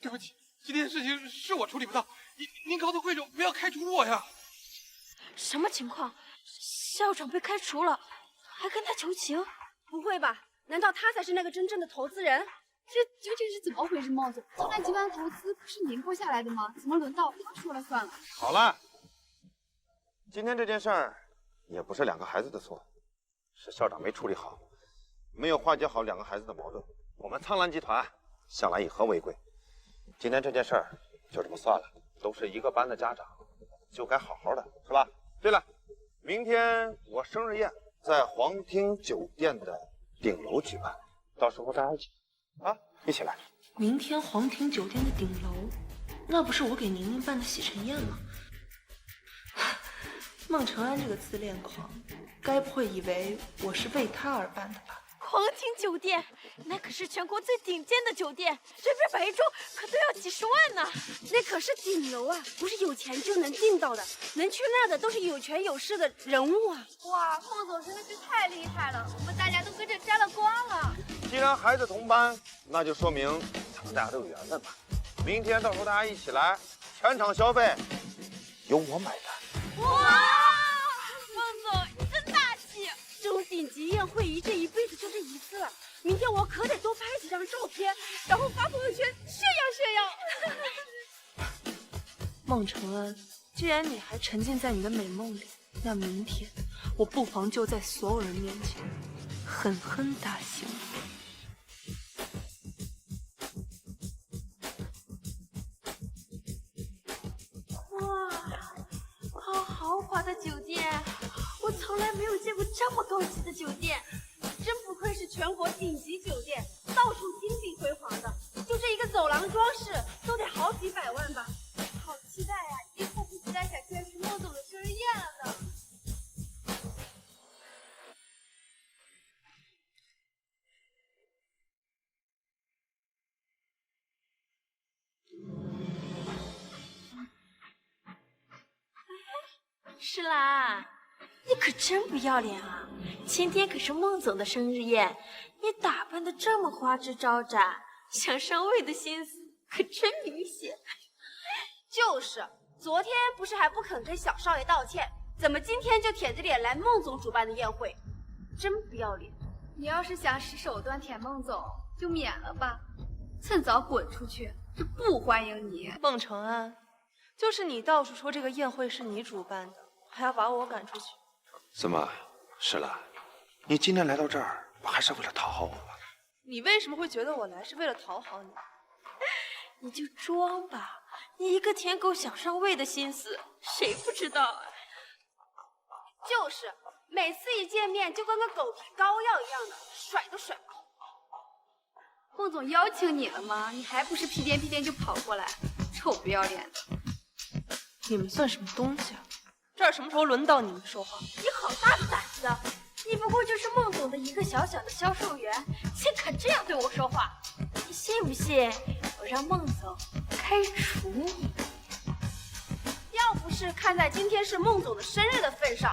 Speaker 11: 对不起，今天事情是我处理不当，您高抬贵手，不要开除我呀！
Speaker 13: 什么情况？校长被开除了，还跟他求情？不会吧？难道他才是那个真正的投资人？
Speaker 18: 这究竟是怎么回事，孟总？江南集团投资不是您拨下来的吗？怎么轮到他说了算了？
Speaker 12: 好了，今天这件事儿也不是2个孩子的错，是校长没处理好，没有化解好2个孩子的矛盾。我们苍兰集团向来以和为贵，今天这件事儿就这么算了，都是一个班的家长，就该好好的，是吧？对了，明天我生日宴在皇庭酒店的顶楼举办，到时候大家一起来。
Speaker 6: 明天皇庭酒店的顶楼，那不是我给宁宁办的洗尘宴吗？孟承安这个自恋狂，该不会以为我是为他而办的吧？
Speaker 13: 皇庭酒店，那可是全国最顶尖的酒店，随便摆一桌可都要几十万呢。那可是顶楼啊，不是有钱就能订到的，能去那儿的都是有权有势的人物啊。
Speaker 18: 哇，孟总真的是太厉害了，我们大家都跟着沾了光了。
Speaker 12: 既然孩子同班，那就说明他们大家都有缘分吧。明天到时候大家一起来，全场消费由我买单。
Speaker 13: 哇，孟总你真大气！这种顶级宴会仪，这一辈子就这一次了。明天我可得多拍几张照片，然后发朋友圈炫耀炫耀。
Speaker 6: 孟承安，既然你还沉浸在你的美梦里，那明天我不妨就在所有人面前狠狠打醒你。
Speaker 13: 哇，好豪华的酒店，我从来没有见过这么高级的酒店，真不愧是全国顶级酒店，到处金碧辉煌的，就这一个走廊装饰都得好几百万吧。好期待呀，已经迫不及待想去吃孟总的生日宴了呢。诗兰，
Speaker 8: 你可真不要脸啊！今天可是孟总的生日宴，你打扮的这么花枝招展，想上位的心思可真明显。
Speaker 13: 就是，昨天不是还不肯跟小少爷道歉，怎么今天就舔着脸来孟总主办的宴会？真不要脸！
Speaker 18: 你要是想使手段舔孟总，就免了吧，趁早滚出去，这不欢迎你。
Speaker 6: 孟承安，就是你到处说这个宴会是你主办的，还要把我赶出去。
Speaker 3: 怎么，石兰，你今天来到这儿，不还是为了讨好我吗？
Speaker 6: 你为什么会觉得我来是为了讨好你？
Speaker 8: 你就装吧，你一个舔狗想上位的心思，谁不知道啊？
Speaker 13: 就是，每次一见面就跟个狗皮膏药一样的，甩都甩不开。
Speaker 18: 孟总邀请你了吗？你还不是屁颠屁颠就跑过来，臭不要脸的！
Speaker 6: 你们算什么东西啊？这儿什么时候轮到你们说话？
Speaker 13: 你好大的胆子！你不过就是孟总的一个小小的销售员，竟敢这样对我说话！
Speaker 8: 你信不信我让孟总开除你？
Speaker 13: 要不是看在今天是孟总的生日的份上，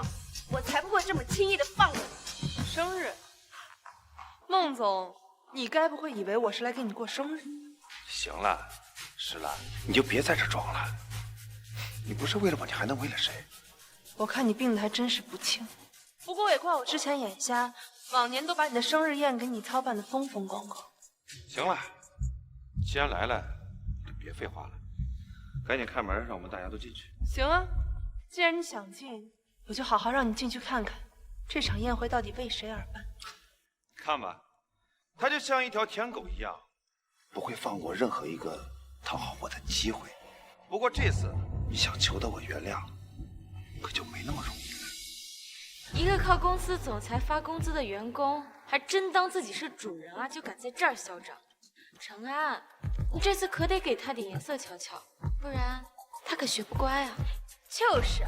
Speaker 13: 我才不会这么轻易的放过你。
Speaker 6: 生日？孟总，你该不会以为我是来给你过生日？
Speaker 3: 行了，石兰，你就别在这装了。你不是为了我，你还能为了谁？
Speaker 6: 我看你病得还真是不轻，不过也怪我之前眼瞎，往年都把你的生日宴给你操办得风风光光。
Speaker 3: 行了，既然来了，就别废话了，赶紧开门，让我们大家都进去。
Speaker 6: 行啊，既然你想进，我就好好让你进去看看，这场宴会到底为谁而办。
Speaker 3: 看吧，他就像一条舔狗一样，不会放过任何一个讨好我的机会。不过这次你想求得我原谅，可就没那么容易了。
Speaker 4: 一个靠公司总裁发工资的员工，还真当自己是主人啊，就敢在这儿嚣张。承安，你这次可得给他点颜色瞧瞧，不然他可学不乖啊。
Speaker 13: 就是，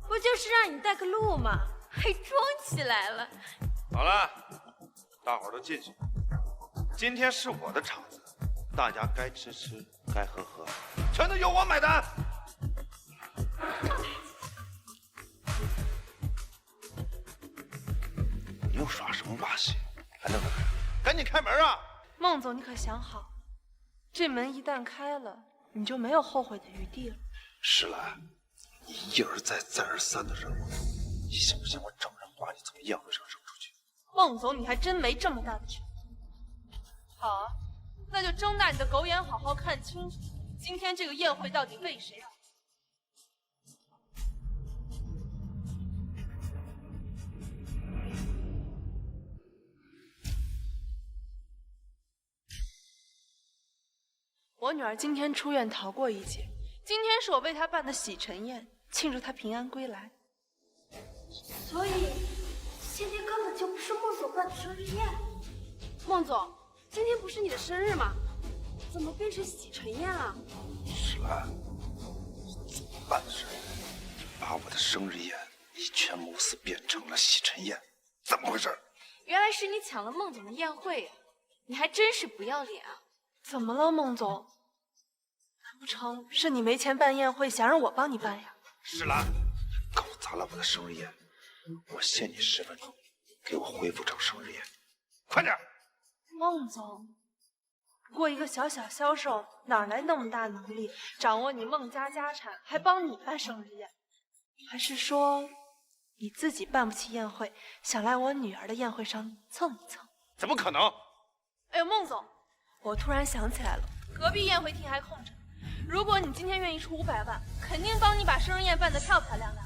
Speaker 13: 不就是让你带个路吗？
Speaker 4: 还装起来了。
Speaker 3: 好了，大伙儿都进去。今天是我的场子，大家该吃吃，该喝喝，全都由我买单。你又耍什么把戏？还愣着干？赶紧开门啊！
Speaker 6: 孟总，你可想好，这门一旦开了，你就没有后悔的余地了。
Speaker 3: 石兰，你一而再再而三的惹我，你信不信我找人把你从宴会上扔出去？
Speaker 6: 孟总，你还真没这么大的权。好啊，那就睁大你的狗眼，好好看清楚，今天这个宴会到底为谁而办。我女儿今天出院逃过一劫，今天是我为她办的洗尘宴，庆祝她平安归来。
Speaker 13: 所以今天根本就不是孟总办的生日宴。孟总，今天不是你的生日吗？怎么变成洗尘宴了？
Speaker 3: 石兰，怎么办的事？把我的生日宴以权谋私变成了洗尘宴，怎么回事？
Speaker 4: 原来是你抢了孟总的宴会啊！你还真是不要脸啊！
Speaker 6: 怎么了，孟总？难不成是你没钱办宴会，想让我帮你办呀？
Speaker 3: 石兰，搞砸了我的生日宴，我限你10分钟，给我恢复成生日宴，快点！
Speaker 6: 孟总，不过一个小小销售，哪来那么大能力掌握你孟家家产，还帮你办生日宴？还是说你自己办不起宴会，想来我女儿的宴会上蹭一蹭？
Speaker 3: 怎么可能？
Speaker 6: 哎呦，孟总，我突然想起来了，隔壁宴会厅还空着，如果你今天愿意出500万，肯定帮你把生日宴办得漂漂亮亮。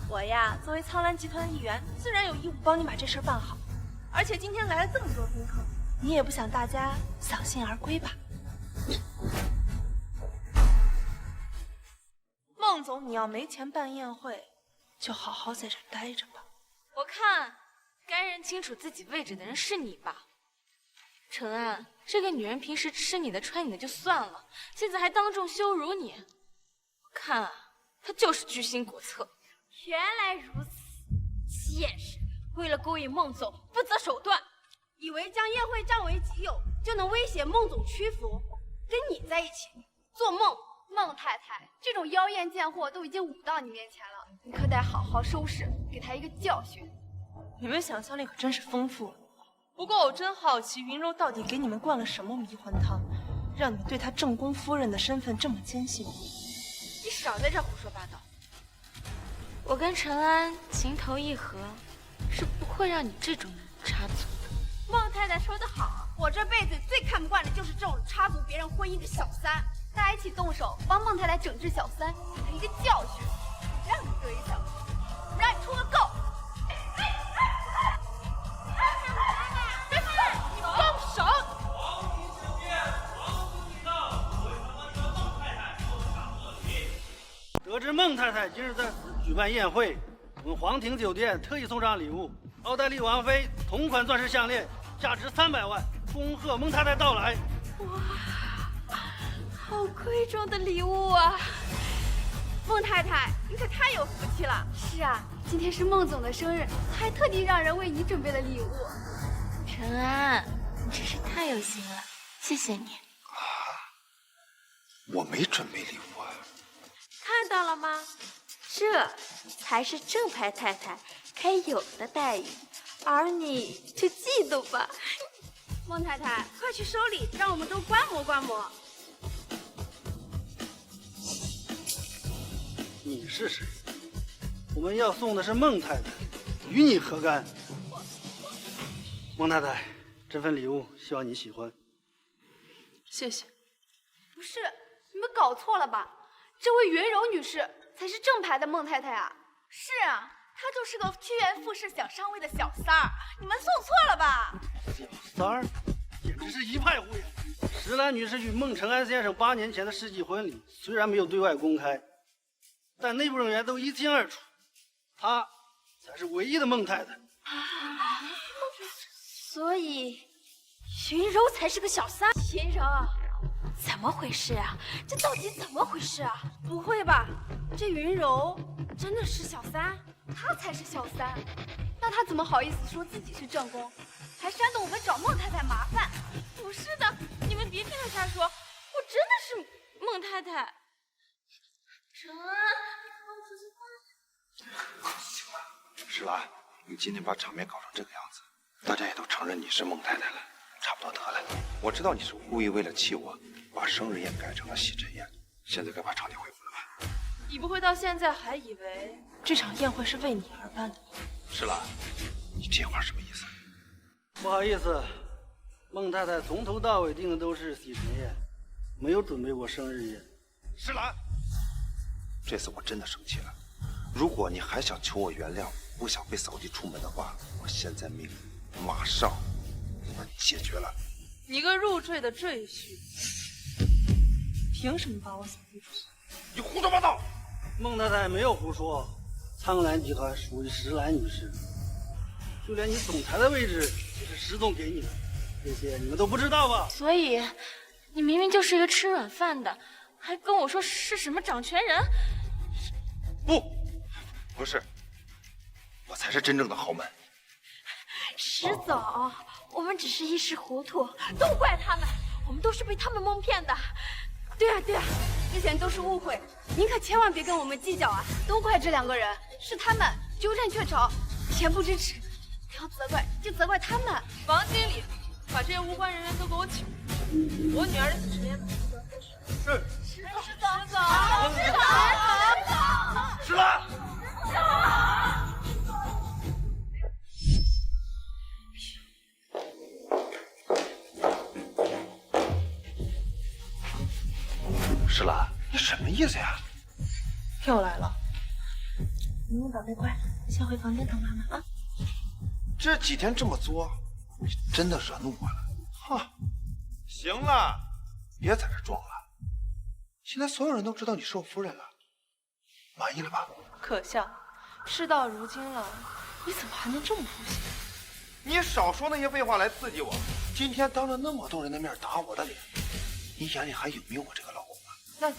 Speaker 6: 我呀，作为苍兰集团的一员，自然有义务帮你把这事办好。而且今天来了这么多宾客，你也不想大家扫兴而归吧？孟总，你要没钱办宴会，就好好在这待着吧。
Speaker 4: 我看该认清楚自己位置的人是你吧。承安，这个女人平时吃你的穿你的就算了，现在还当众羞辱你，我看啊，她就是居心叵测。
Speaker 13: 原来如此，妾室为了勾引孟总不择手段，以为将宴会占为己有就能威胁孟总屈服，跟你在一起做梦。
Speaker 18: 孟太太，这种妖艳贱货都已经舞到你面前了，你可得好好收拾，给他一个教训。
Speaker 6: 你们想象力可真是丰富了。不过我真好奇，云柔到底给你们灌了什么迷魂汤，让你们对她正宫夫人的身份这么坚信？
Speaker 18: 你少在这胡说八道。
Speaker 4: 我跟陈安情投意合，是不会让你这种人插足的。
Speaker 18: 孟太太说得好，我这辈子最看不惯的就是这种插足别人婚姻的小三。大家一起动手，帮孟太太整治小三，给她一个教训，让你得意小气，让你出个够。
Speaker 6: 你放手！
Speaker 14: 得知孟太太今日在此举办宴会，我们皇庭酒店特意送上礼物，奥黛丽王妃同款钻石项链，价值300万，恭贺孟太太到来。
Speaker 18: 哇，好贵重的礼物啊！孟太太，你可太有福气了。是啊，今天是孟总的生日，他还特地让人为你准备了礼物。
Speaker 4: 陈安，你真是太有心了，谢谢你。
Speaker 3: 我没准备礼物啊。
Speaker 8: 看到了吗？这才是正牌太太该有的待遇，而你就嫉妒吧。
Speaker 18: 孟太太，快去收礼，让我们都观摩观摩。
Speaker 14: 你是谁？我们要送的是孟太太，与你何干？孟太太，这份礼物希望你喜欢。
Speaker 6: 谢谢。
Speaker 18: 不是，你们搞错了吧？这位云柔女士才是正牌的孟太太啊！是啊，她就是个趋炎附势想上位的小三儿，你们送错了吧？
Speaker 14: 小三儿，简直是一派胡言。石兰女士与孟承安先生8年前的世纪婚礼，虽然没有对外公开，但内部人员都一清二楚，她才是唯一的孟太太。
Speaker 8: 所以，云柔才是个小三。
Speaker 18: 云柔，
Speaker 8: 怎么回事啊？这到底怎么回事啊？
Speaker 18: 不会吧？这云柔真的是小三？她才是小三，那她怎么好意思说自己是正宫，还煽动我们找孟太太麻烦？
Speaker 4: 不是的，你们别听他瞎说，我真的是孟太太。陈安，
Speaker 3: 行了，石兰，你今天把场面搞成这个样子，大家也都承认你是孟太太了，差不多得了。我知道你是故意为了气我，把生日宴改成了洗尘宴，现在该把场地恢复了吧？
Speaker 6: 你不会到现在还以为这场宴会是为你而办的吧？
Speaker 3: 石兰，你这话什么意思？
Speaker 14: 不好意思，孟太太从头到尾订的都是洗尘宴，没有准备过生日宴。
Speaker 3: 石兰，这次我真的生气了。如果你还想求我原谅，不想被扫地出门的话，我现在命令马上把你解决了。
Speaker 6: 你个入赘的赘婿，凭什么把我扫地出门？
Speaker 3: 你胡说八道！
Speaker 14: 孟太太没有胡说，苍兰集团属于石兰女士，就连你总裁的位置也是石总给你的，这些你们都不知道吧？
Speaker 4: 所以，你明明就是一个吃软饭的，还跟我说是什么掌权人？
Speaker 3: 不是，我才是真正的豪门。
Speaker 8: 石总，我们只是一时糊涂，都怪他们，我们都是被他们蒙骗的。
Speaker 18: 对啊对啊，之前都是误会，您可千万别跟我们计较啊！都怪这2个人，是他们鸠占鹊巢，恬不知耻。要责怪就责怪他们。
Speaker 6: 王经理，把这些无关人员都给我请出去。我女儿的洗尘宴马上就要开始。
Speaker 14: 是。
Speaker 18: 石总，
Speaker 3: 石兰。石兰，你什么意思呀？
Speaker 6: 又来了。你宝贝乖，先回房间等妈妈啊。
Speaker 3: 这几天这么作，你真的惹怒我了。哈，行了，别在这装了。现在所有人都知道你是我夫人了，满意了吧？
Speaker 6: 可笑，事到如今了，你怎么还能这么不行？
Speaker 3: 你少说那些废话来刺激我。今天当着那么多人的面打我的脸，你眼里还有没有我这个老公啊？
Speaker 6: 那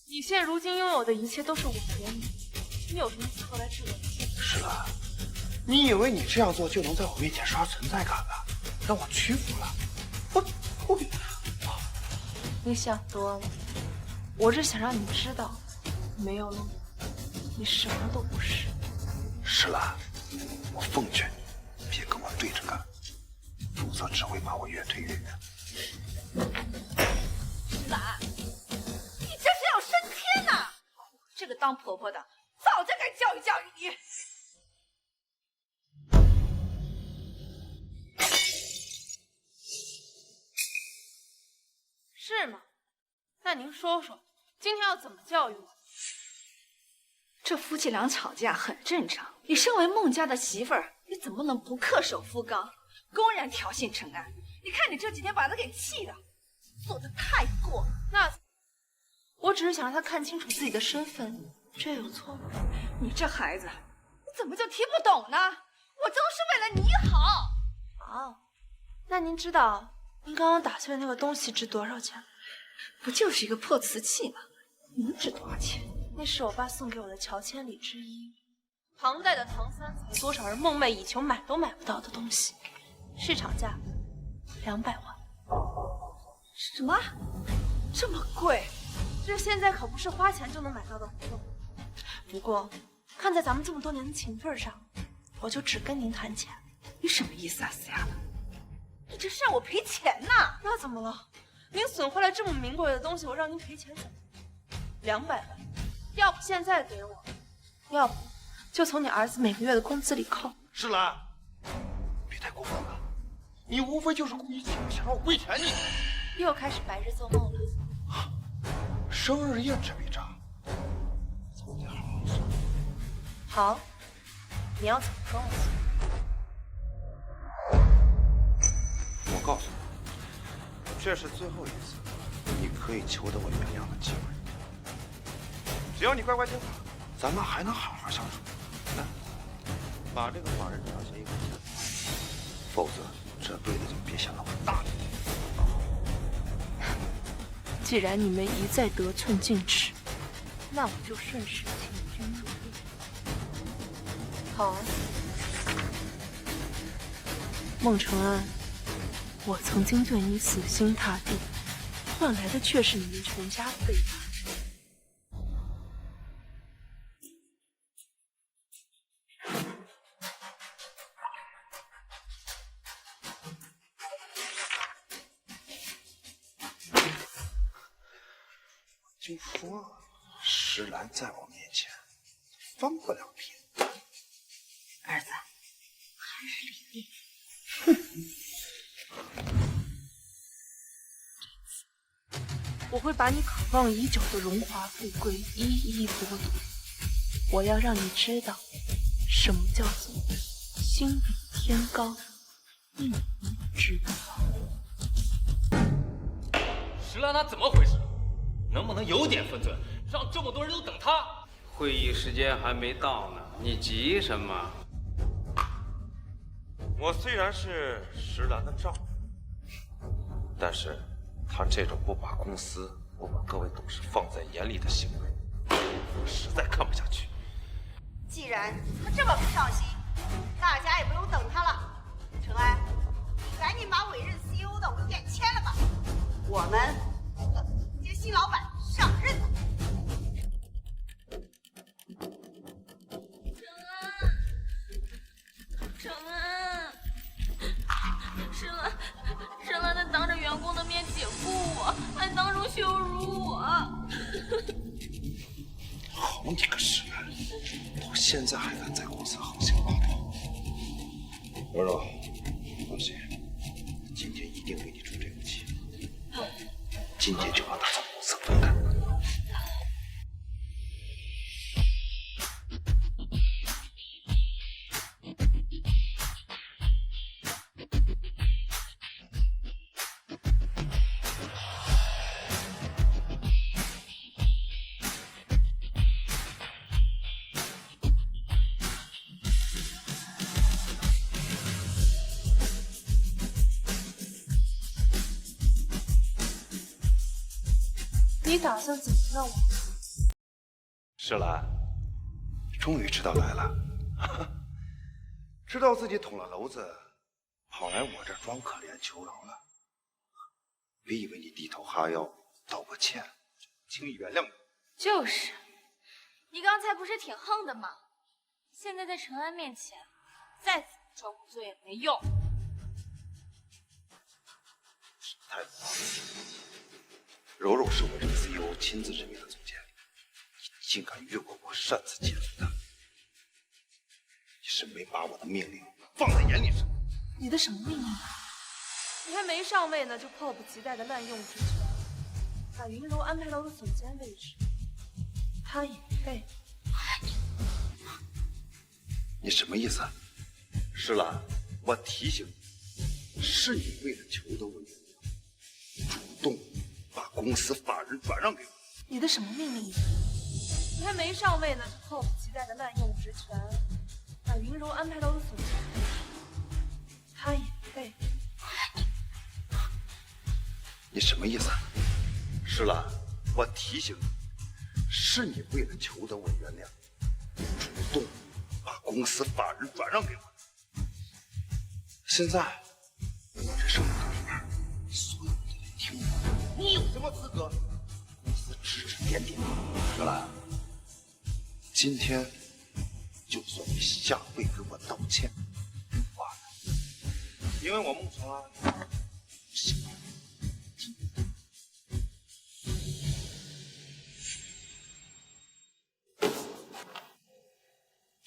Speaker 6: 你现如今拥有的一切都是我给你，你有什么资格来质问我？
Speaker 3: 是了，你以为你这样做就能在我面前刷存在感了，让我屈服了？
Speaker 6: 你想多了，我只想让你知道，没有了我，你什么都不是。
Speaker 3: 石兰，我奉劝你别跟我对着干，否则只会把我越推越远。
Speaker 7: 兰，你这是要升天呐！我这个当婆婆的早就该教育教育你。
Speaker 6: 是吗？那您说说，今天要怎么教育我？
Speaker 7: 这夫妻俩吵架很正常，你身为孟家的媳妇儿，你怎么能不恪守夫纲，公然挑衅陈安？你看你这几天把他给气的，做的太过。
Speaker 6: 那我只是想让他看清楚自己的身份，这有错吗？
Speaker 7: 你这孩子，你怎么就听不懂呢？我都是为了你好。
Speaker 6: 哦，那您知道您刚刚打碎的那个东西值多少钱吗？
Speaker 7: 不就是一个破瓷器吗？能值多少钱？
Speaker 6: 那是我爸送给我的乔千里之一，唐代的唐三彩，多少人梦寐以求买都买不到的东西，市场价200万。
Speaker 7: 什么？这么贵？
Speaker 6: 这现在可不是花钱就能买到的活动。不过，看在咱们这么多年的情分上，我就只跟您谈钱。
Speaker 7: 你什么意思啊，死丫头？你这是让我赔钱呐？
Speaker 6: 那怎么了？您损坏了这么名贵的东西，我让您赔钱怎么？200万，要不现在给我，要不就从你儿子每个月的工资里扣。
Speaker 3: 石兰，别太过分了，你无非就是故意想让我跪舔你。
Speaker 6: 又开始白日做梦了。
Speaker 3: 生日宴这笔账，咱们得好好算。
Speaker 6: 好，你要怎么跟我算？
Speaker 3: 我告诉你，这是最后一次你可以求得我原谅的机会。只要你乖乖听话，咱们还能好好相处。来，把这个法人条协议给签，否则这辈子就别想让我大你。
Speaker 6: 既然你们一再得寸进尺，那我就顺势请君入瓮。好啊，孟承安，我曾经对你死心塌地，换来的却是你们全家的背叛。
Speaker 3: 就说石兰在我面前翻不了篇。
Speaker 7: 儿子，还是理
Speaker 6: 我会把你渴望已久的荣华富贵一一剥夺。我要让你知道，什么叫做心比天高，一米之高。
Speaker 2: 石兰她怎么回事？能不能有点分寸，让这么多人都等她？
Speaker 19: 会议时间还没到呢，你急什么？
Speaker 12: 我虽然是石兰的丈夫，但是他这种不把公司、不把各位董事放在眼里的行为，我实在看不下去。
Speaker 18: 既然他这么不上心，大家也不用等他了。陈安，你赶紧把委任 CEO 的文件签了吧，我们接新老板上任了。
Speaker 4: 承安，石兰在当着员工的面解雇我，还当众羞辱我。
Speaker 3: 好你个石兰，到现在还敢在公司横行霸道。柔柔，放心，今天一定为你出这口气。今天就让他从公司分开。
Speaker 6: 你打算怎么让我？
Speaker 3: 石兰，终于知道来了，知道自己捅了娄子，跑来我这装可怜求饶了。别以为你低头哈腰道个歉就轻易原谅我。
Speaker 4: 就是，你刚才不是挺横的吗？现在在陈安面前，再怎么装无罪也没用。
Speaker 3: 太子，柔柔是我这个 CEO 亲自任命的总监，你竟敢越过我擅自解除他，你是没把我的命令放在眼里是吗？
Speaker 6: 你的什么命令啊？你还没上位呢，就迫不及待的滥用职权，把云柔安排到了总监位置，他也废。
Speaker 3: 你什么意思？石兰，我提醒你，是你为了求得我原谅，主动把公司法人转让给我。
Speaker 6: 你的什么命令啊？你还没上位呢，就迫不及待的滥用职权，把云柔安排到了总监位置，他也废。
Speaker 3: 你什么意思？石兰，我提醒你，是你为了求得我原谅，主动把公司法人转让给我。现在我这上面告诉你，所有人都得听我，你有什么资格公司指指点点？石兰，今天就算你下跪给我道歉，不完了，因为我孟长安不行。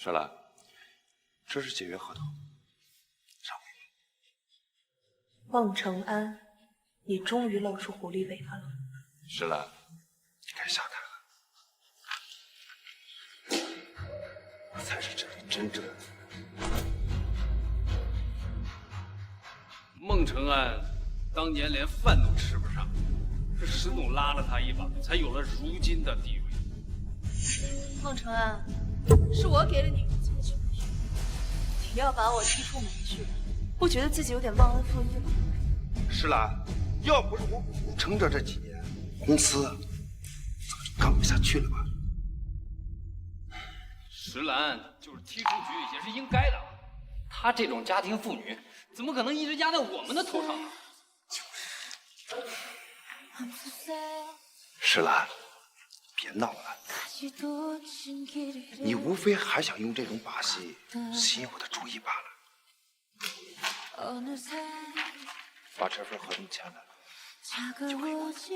Speaker 3: 石兰，这是解约合同，上面。
Speaker 6: 孟承安，你终于露出狐狸尾巴了。
Speaker 3: 石兰，你该下台了，我才是这里真正的。
Speaker 19: 孟承安当年连饭都吃不上，是石总拉了他一把，才有了如今的地位。
Speaker 6: 孟承安，是我给了你如今的权利，你要把我踢出门去，不觉得自己有点忘恩负义吗？
Speaker 3: 石兰，要不是我苦撑着这几年，公司早就干不下去了吧？
Speaker 19: 石兰就是踢出局也是应该的，她这种家庭妇女，怎么可能一直压在我们的头上呢？
Speaker 3: 石兰，别闹了，你无非还想用这种把戏吸引我的注意罢了。把这份合同签了，就可以过公司。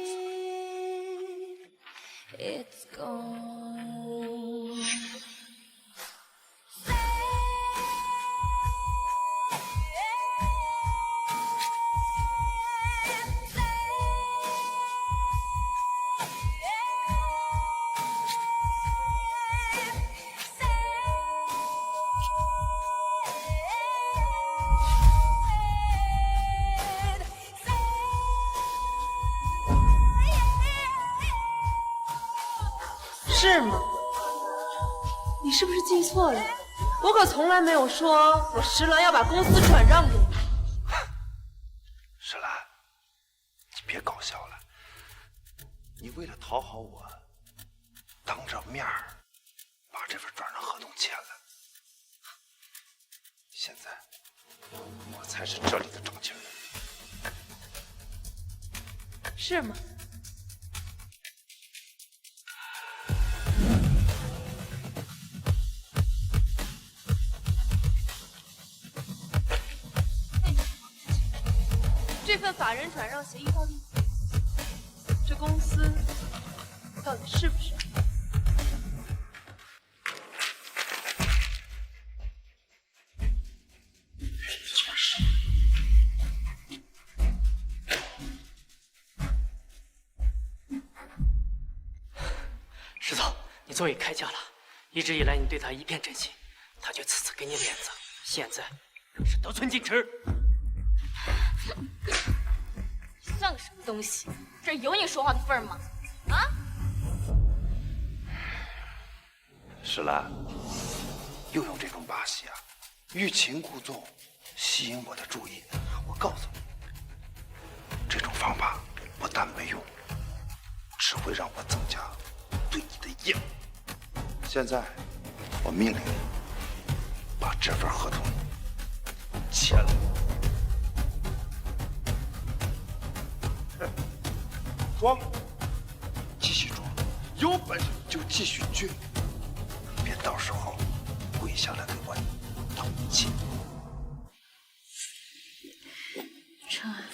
Speaker 6: 是吗？你是不是记错了？我可从来没有说我石兰要把公司转让给你。
Speaker 3: 石兰，你别搞笑了。你为了讨好我，当着面把这份转让合同签了。现在我才是这里的正经人。
Speaker 6: 是吗？这份法人转让协议到底这公司到底是不是？
Speaker 20: 石总，你终于开窍了。一直以来你对他一片真心，他却次次给你脸子，现在更是得寸进尺。
Speaker 4: 算个什么东西？这有你说话的份儿吗？啊！
Speaker 3: 石兰，又用这种把戏啊，欲擒故纵，吸引我的注意。我告诉你，这种方法不但没用，只会让我增加对你的厌恶。现在，我命令你把这份合同签了。装，继续装，有本事就继续倔，到时候跪下来给我道歉。
Speaker 4: 陈安，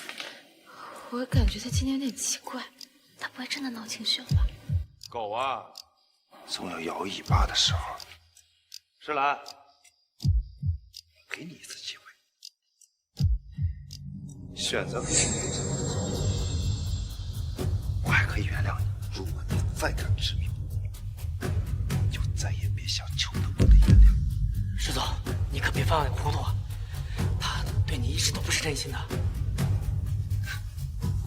Speaker 4: 我感觉他今天有点奇怪，他不会真的闹情绪了吧？
Speaker 3: 狗啊，总有摇尾巴的时候。石兰，给你一次机会，选择跟我分手之后，我还可以原谅你。如果你再敢执迷不悟，就再也别想求得我的原谅。
Speaker 20: 石总，你可别犯糊涂啊！他对你一直都不是真心的。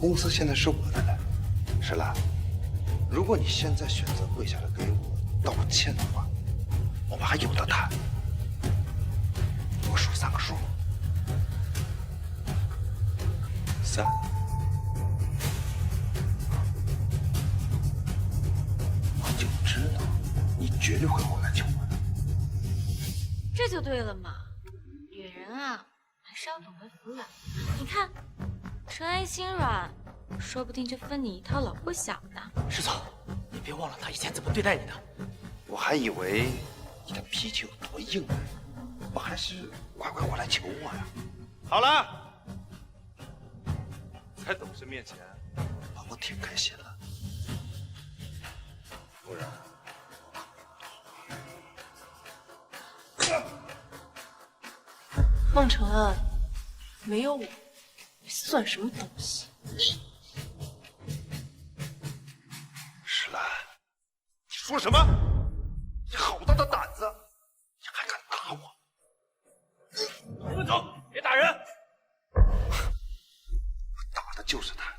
Speaker 3: 公司现在是我的了，石兰。如果你现在选择跪下来给我道歉的话，我们还有的谈。我数3个数，3。我就知道你绝对会回来救我的。
Speaker 4: 这就对了嘛，女人啊，还是要懂得服软。你看，陈安心软，说不定就分你一套老不小呢。
Speaker 20: 石总，你别忘了他以前怎么对待你的。
Speaker 3: 我还以为你的脾气有多硬呢，我还是乖乖回来求我呀。好了，在董事面前把我挺开心了，不然。
Speaker 6: 孟承恩，没有我，你算什么东西？
Speaker 3: 石兰，你说什么？你好大的胆子！你还敢打我？
Speaker 20: 分手，别打人！
Speaker 3: 我打的就是他，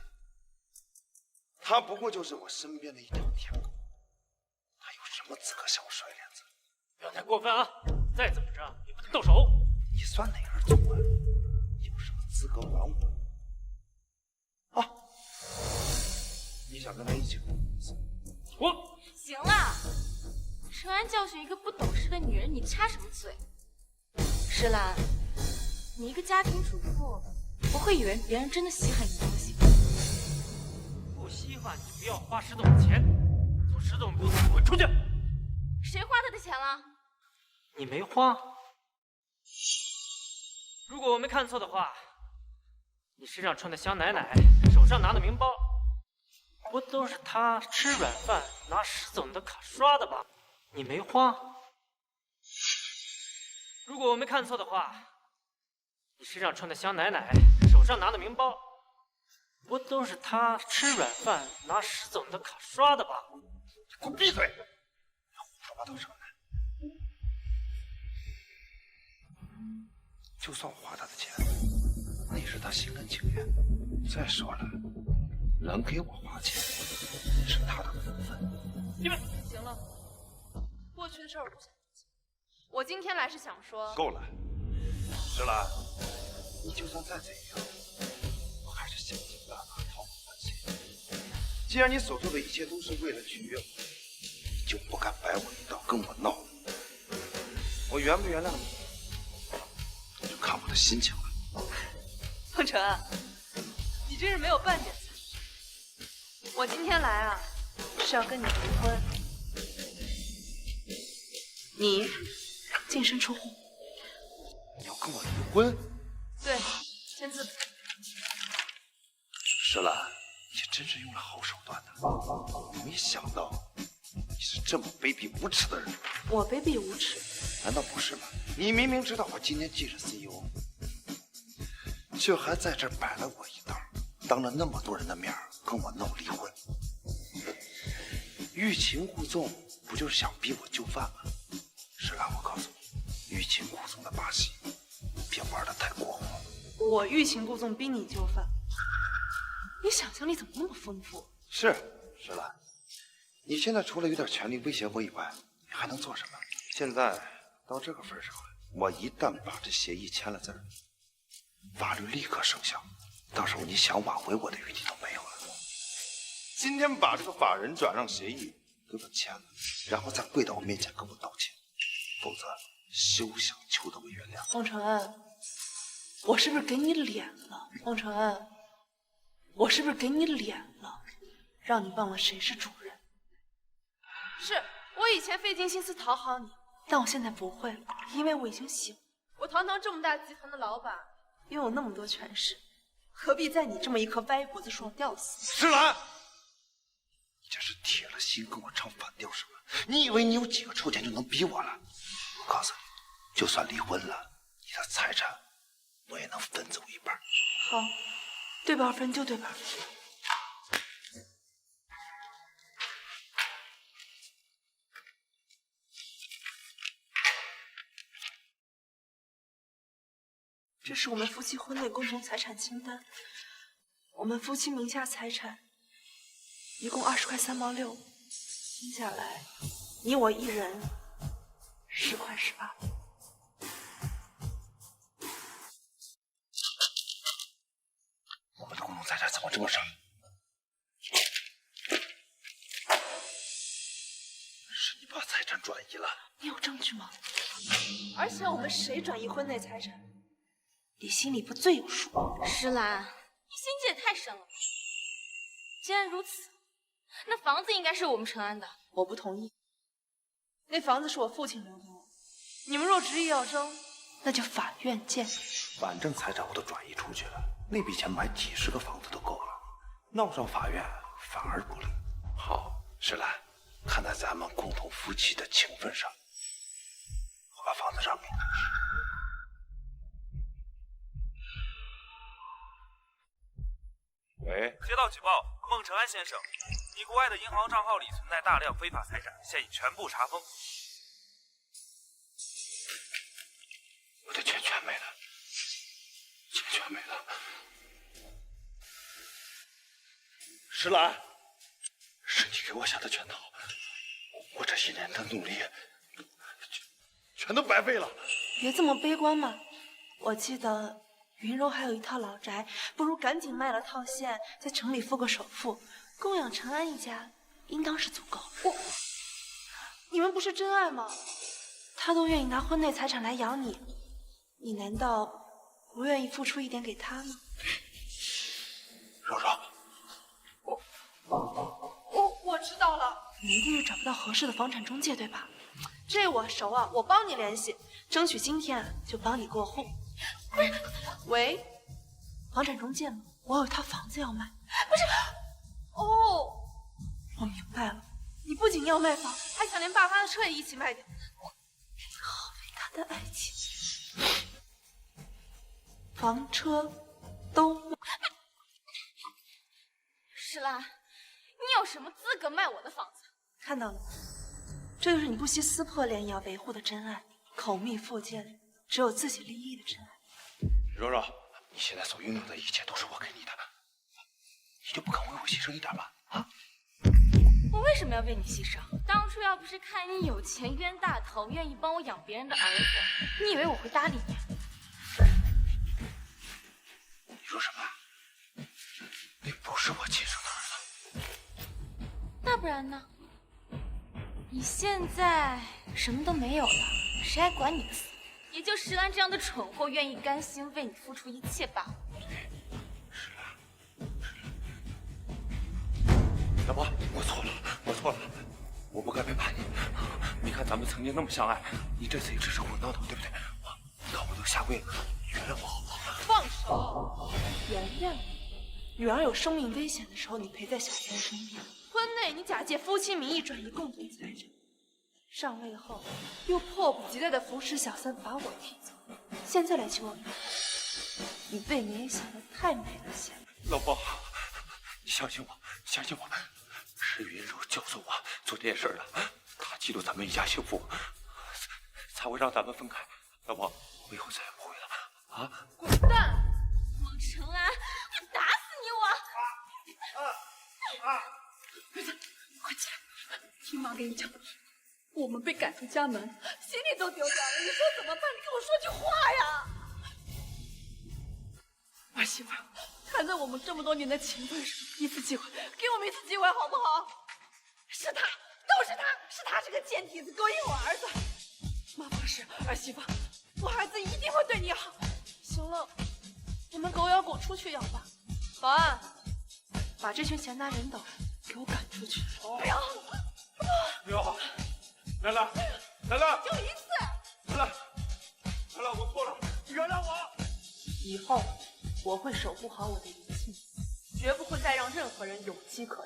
Speaker 3: 他不过就是我身边的一条舔狗，他有什么资格向我甩脸子？
Speaker 20: 不要太过分啊！再怎么着也不能动手。
Speaker 3: 你算哪根葱啊？有什么资格管我？啊！你想跟他一起回公司？
Speaker 20: 我
Speaker 4: 行了，陈安教训一个不懂事的女人，你插什么嘴？石兰，你一个家庭主妇，不会以为别人真的稀罕你东西吧？
Speaker 20: 不稀罕就不要花石总的钱，从石总公司滚出去！
Speaker 4: 谁花他的钱了？
Speaker 20: 你没花。如果我没看错的话，你身上穿的香奶奶，手上拿的名包，不都是他吃软饭拿石总的卡刷的吧？你没花。如果我没看错的话，你身上穿的香奶奶，手上拿的名包，不都是他吃软饭拿石总的卡刷的吧？
Speaker 3: 给我闭嘴！胡说八道什么呢？就算我花他的钱，那也是他心甘情愿。再说了，能给我花钱是他的福分。
Speaker 20: 你们
Speaker 6: 行了，过去的事儿我不想记。我今天来是想说，
Speaker 3: 够了，石兰，你就算再怎样，我还是想尽办法讨你欢心。既然你所做的一切都是为了取悦我，你就不敢摆我一道，跟我闹。我原不原谅你？就看我的心情了。
Speaker 6: 孟晨，你真是没有半点参与。我今天来啊，是要跟你离婚，你净身出户。
Speaker 3: 你要跟我离婚？
Speaker 6: 对，签字。
Speaker 3: 石兰，你真是用了好手段的。没想到你是这么卑鄙无耻的人。
Speaker 6: 我卑鄙无耻？
Speaker 3: 难道不是吗？你明明知道我今天既是 CEO， 却还在这摆了我一道，当着那么多人的面跟我闹离婚，欲擒故纵，不就是想逼我就范吗？石兰，我告诉你，欲擒故纵的把戏别玩得太过火。
Speaker 6: 我欲擒故纵逼你就范，你想象力怎么那么丰富？
Speaker 3: 是石兰，你现在除了有点权力威胁我以外，你还能做什么？现在到这个份上了，我一旦把这协议签了字，法律立刻生效，到时候你想挽回我的余地都没有了。今天把这个法人转让协议给我签了，然后再跪到我面前跟我道歉，否则休想求得我原谅。
Speaker 6: 孟承恩，我是不是给你脸了？孟承恩，我是不是给你脸了？让你忘了谁是主人？是我以前费尽心思讨好你，但我现在不会了，因为我已经醒。我堂堂这么大集团的老板，拥有那么多权势，何必在你这么一棵歪脖子树上吊死？
Speaker 3: 石兰，你这是铁了心跟我唱反调是吧？你以为你有几个臭钱就能逼我了？我告诉你，就算离婚了，你的财产我也能分走一半。
Speaker 6: 好，对半分就对半分。这是我们夫妻婚内共同财产清单。我们夫妻名下财产一共20块3毛6，听下来，你我一人10块18。
Speaker 3: 我们的共同财产怎么这么少？是你把财产转移了？
Speaker 6: 你有证据吗？而且我们谁转移婚内财产，你心里不最有数？
Speaker 4: 石兰，你心机也太深了吧！既然如此，那房子应该是我们陈安的。
Speaker 6: 我不同意。那房子是我父亲留给我，你们若执意要争，那就法院见。
Speaker 3: 反正财产我都转移出去了，那笔钱买几10个房子都够了，闹上法院反而不利。好，石兰，看在咱们共同夫妻的情分上，我把房子让给你。喂，
Speaker 21: 接到举报，孟承安先生，你国外的银行账号里存在大量非法财产，现已全部查封。
Speaker 3: 我的钱全没了，钱全没了。石兰，是你给我下的圈套，我这些年的努力全都白费了。
Speaker 6: 别这么悲观嘛，我记得云柔还有一套老宅，不如赶紧卖了套现，在城里付个首付，供养陈安一家，应当是足够。你们不是真爱吗？他都愿意拿婚内财产来养你，你难道不愿意付出一点给他吗？
Speaker 3: 柔柔，
Speaker 6: 我知道了，你一定是找不到合适的房产中介，对吧？这我熟啊，我帮你联系，争取今天就帮你过户。喂，房产中介吗？我有一套房子要卖。不是，哦，我明白了，你不仅要卖房，还想连爸妈的车也一起卖掉。好伟大的爱情，房车都。
Speaker 4: 石兰，你有什么资格卖我的房子？
Speaker 6: 看到了吗？这就是你不惜撕破脸也要维护的真爱，口蜜腹剑，只有自己利益的真爱。
Speaker 3: 柔柔，你现在所拥有的一切都是我给你的，你就不肯为我牺牲一点吗？啊？
Speaker 4: 我为什么要为你牺牲？当初要不是看你有钱冤大头，愿意帮我养别人的儿子，你以为我会搭理你？
Speaker 3: 你说什么？那不是我亲生的儿子。
Speaker 4: 那不然呢？你现在什么都没有了，谁还管你的死？也就石兰这样的蠢货愿意甘心为你付出一切罢了。
Speaker 3: 老婆，我错了，我不该背叛你。你看咱们曾经那么相爱，你这次也只是混到头，对不对？我都下跪了，原谅我好不好？
Speaker 6: 放手！原谅你。女儿有生命危险的时候，你陪在小三身边；婚内你假借夫妻名义转移共同财产，上位后又迫不及待地扶持小三把我踢走，现在来求我原谅，你未免也想得太美了些。
Speaker 3: 老婆，你相信我，是云柔教唆我做这件事的，她嫉妒咱们一家幸福，才会让咱们分开。老婆，我以后再也不会了啊！
Speaker 6: 滚蛋！
Speaker 4: 孟承安，我打死你！
Speaker 7: 快起来，听妈跟你讲，我们被赶出家门，心里都丢掉了，你说怎么办？你跟我说句话呀！儿媳妇，看在我们这么多年的情分上，一次机会，给我们一次机会好不好？是他，都是他，是他这个贱蹄子勾引我儿子。妈发誓，儿媳妇，我儿子一定会对你好。
Speaker 6: 行了，你们狗咬狗出去咬吧。保安，把这群闲杂人等给我赶出去。
Speaker 7: 不要！
Speaker 17: 哟，来了，
Speaker 3: 兰兰，
Speaker 6: 就一次。
Speaker 3: 兰兰，兰兰，我错了，原谅我。
Speaker 6: 以后我会守护好我的一切，绝不会再让任何人有机可乘。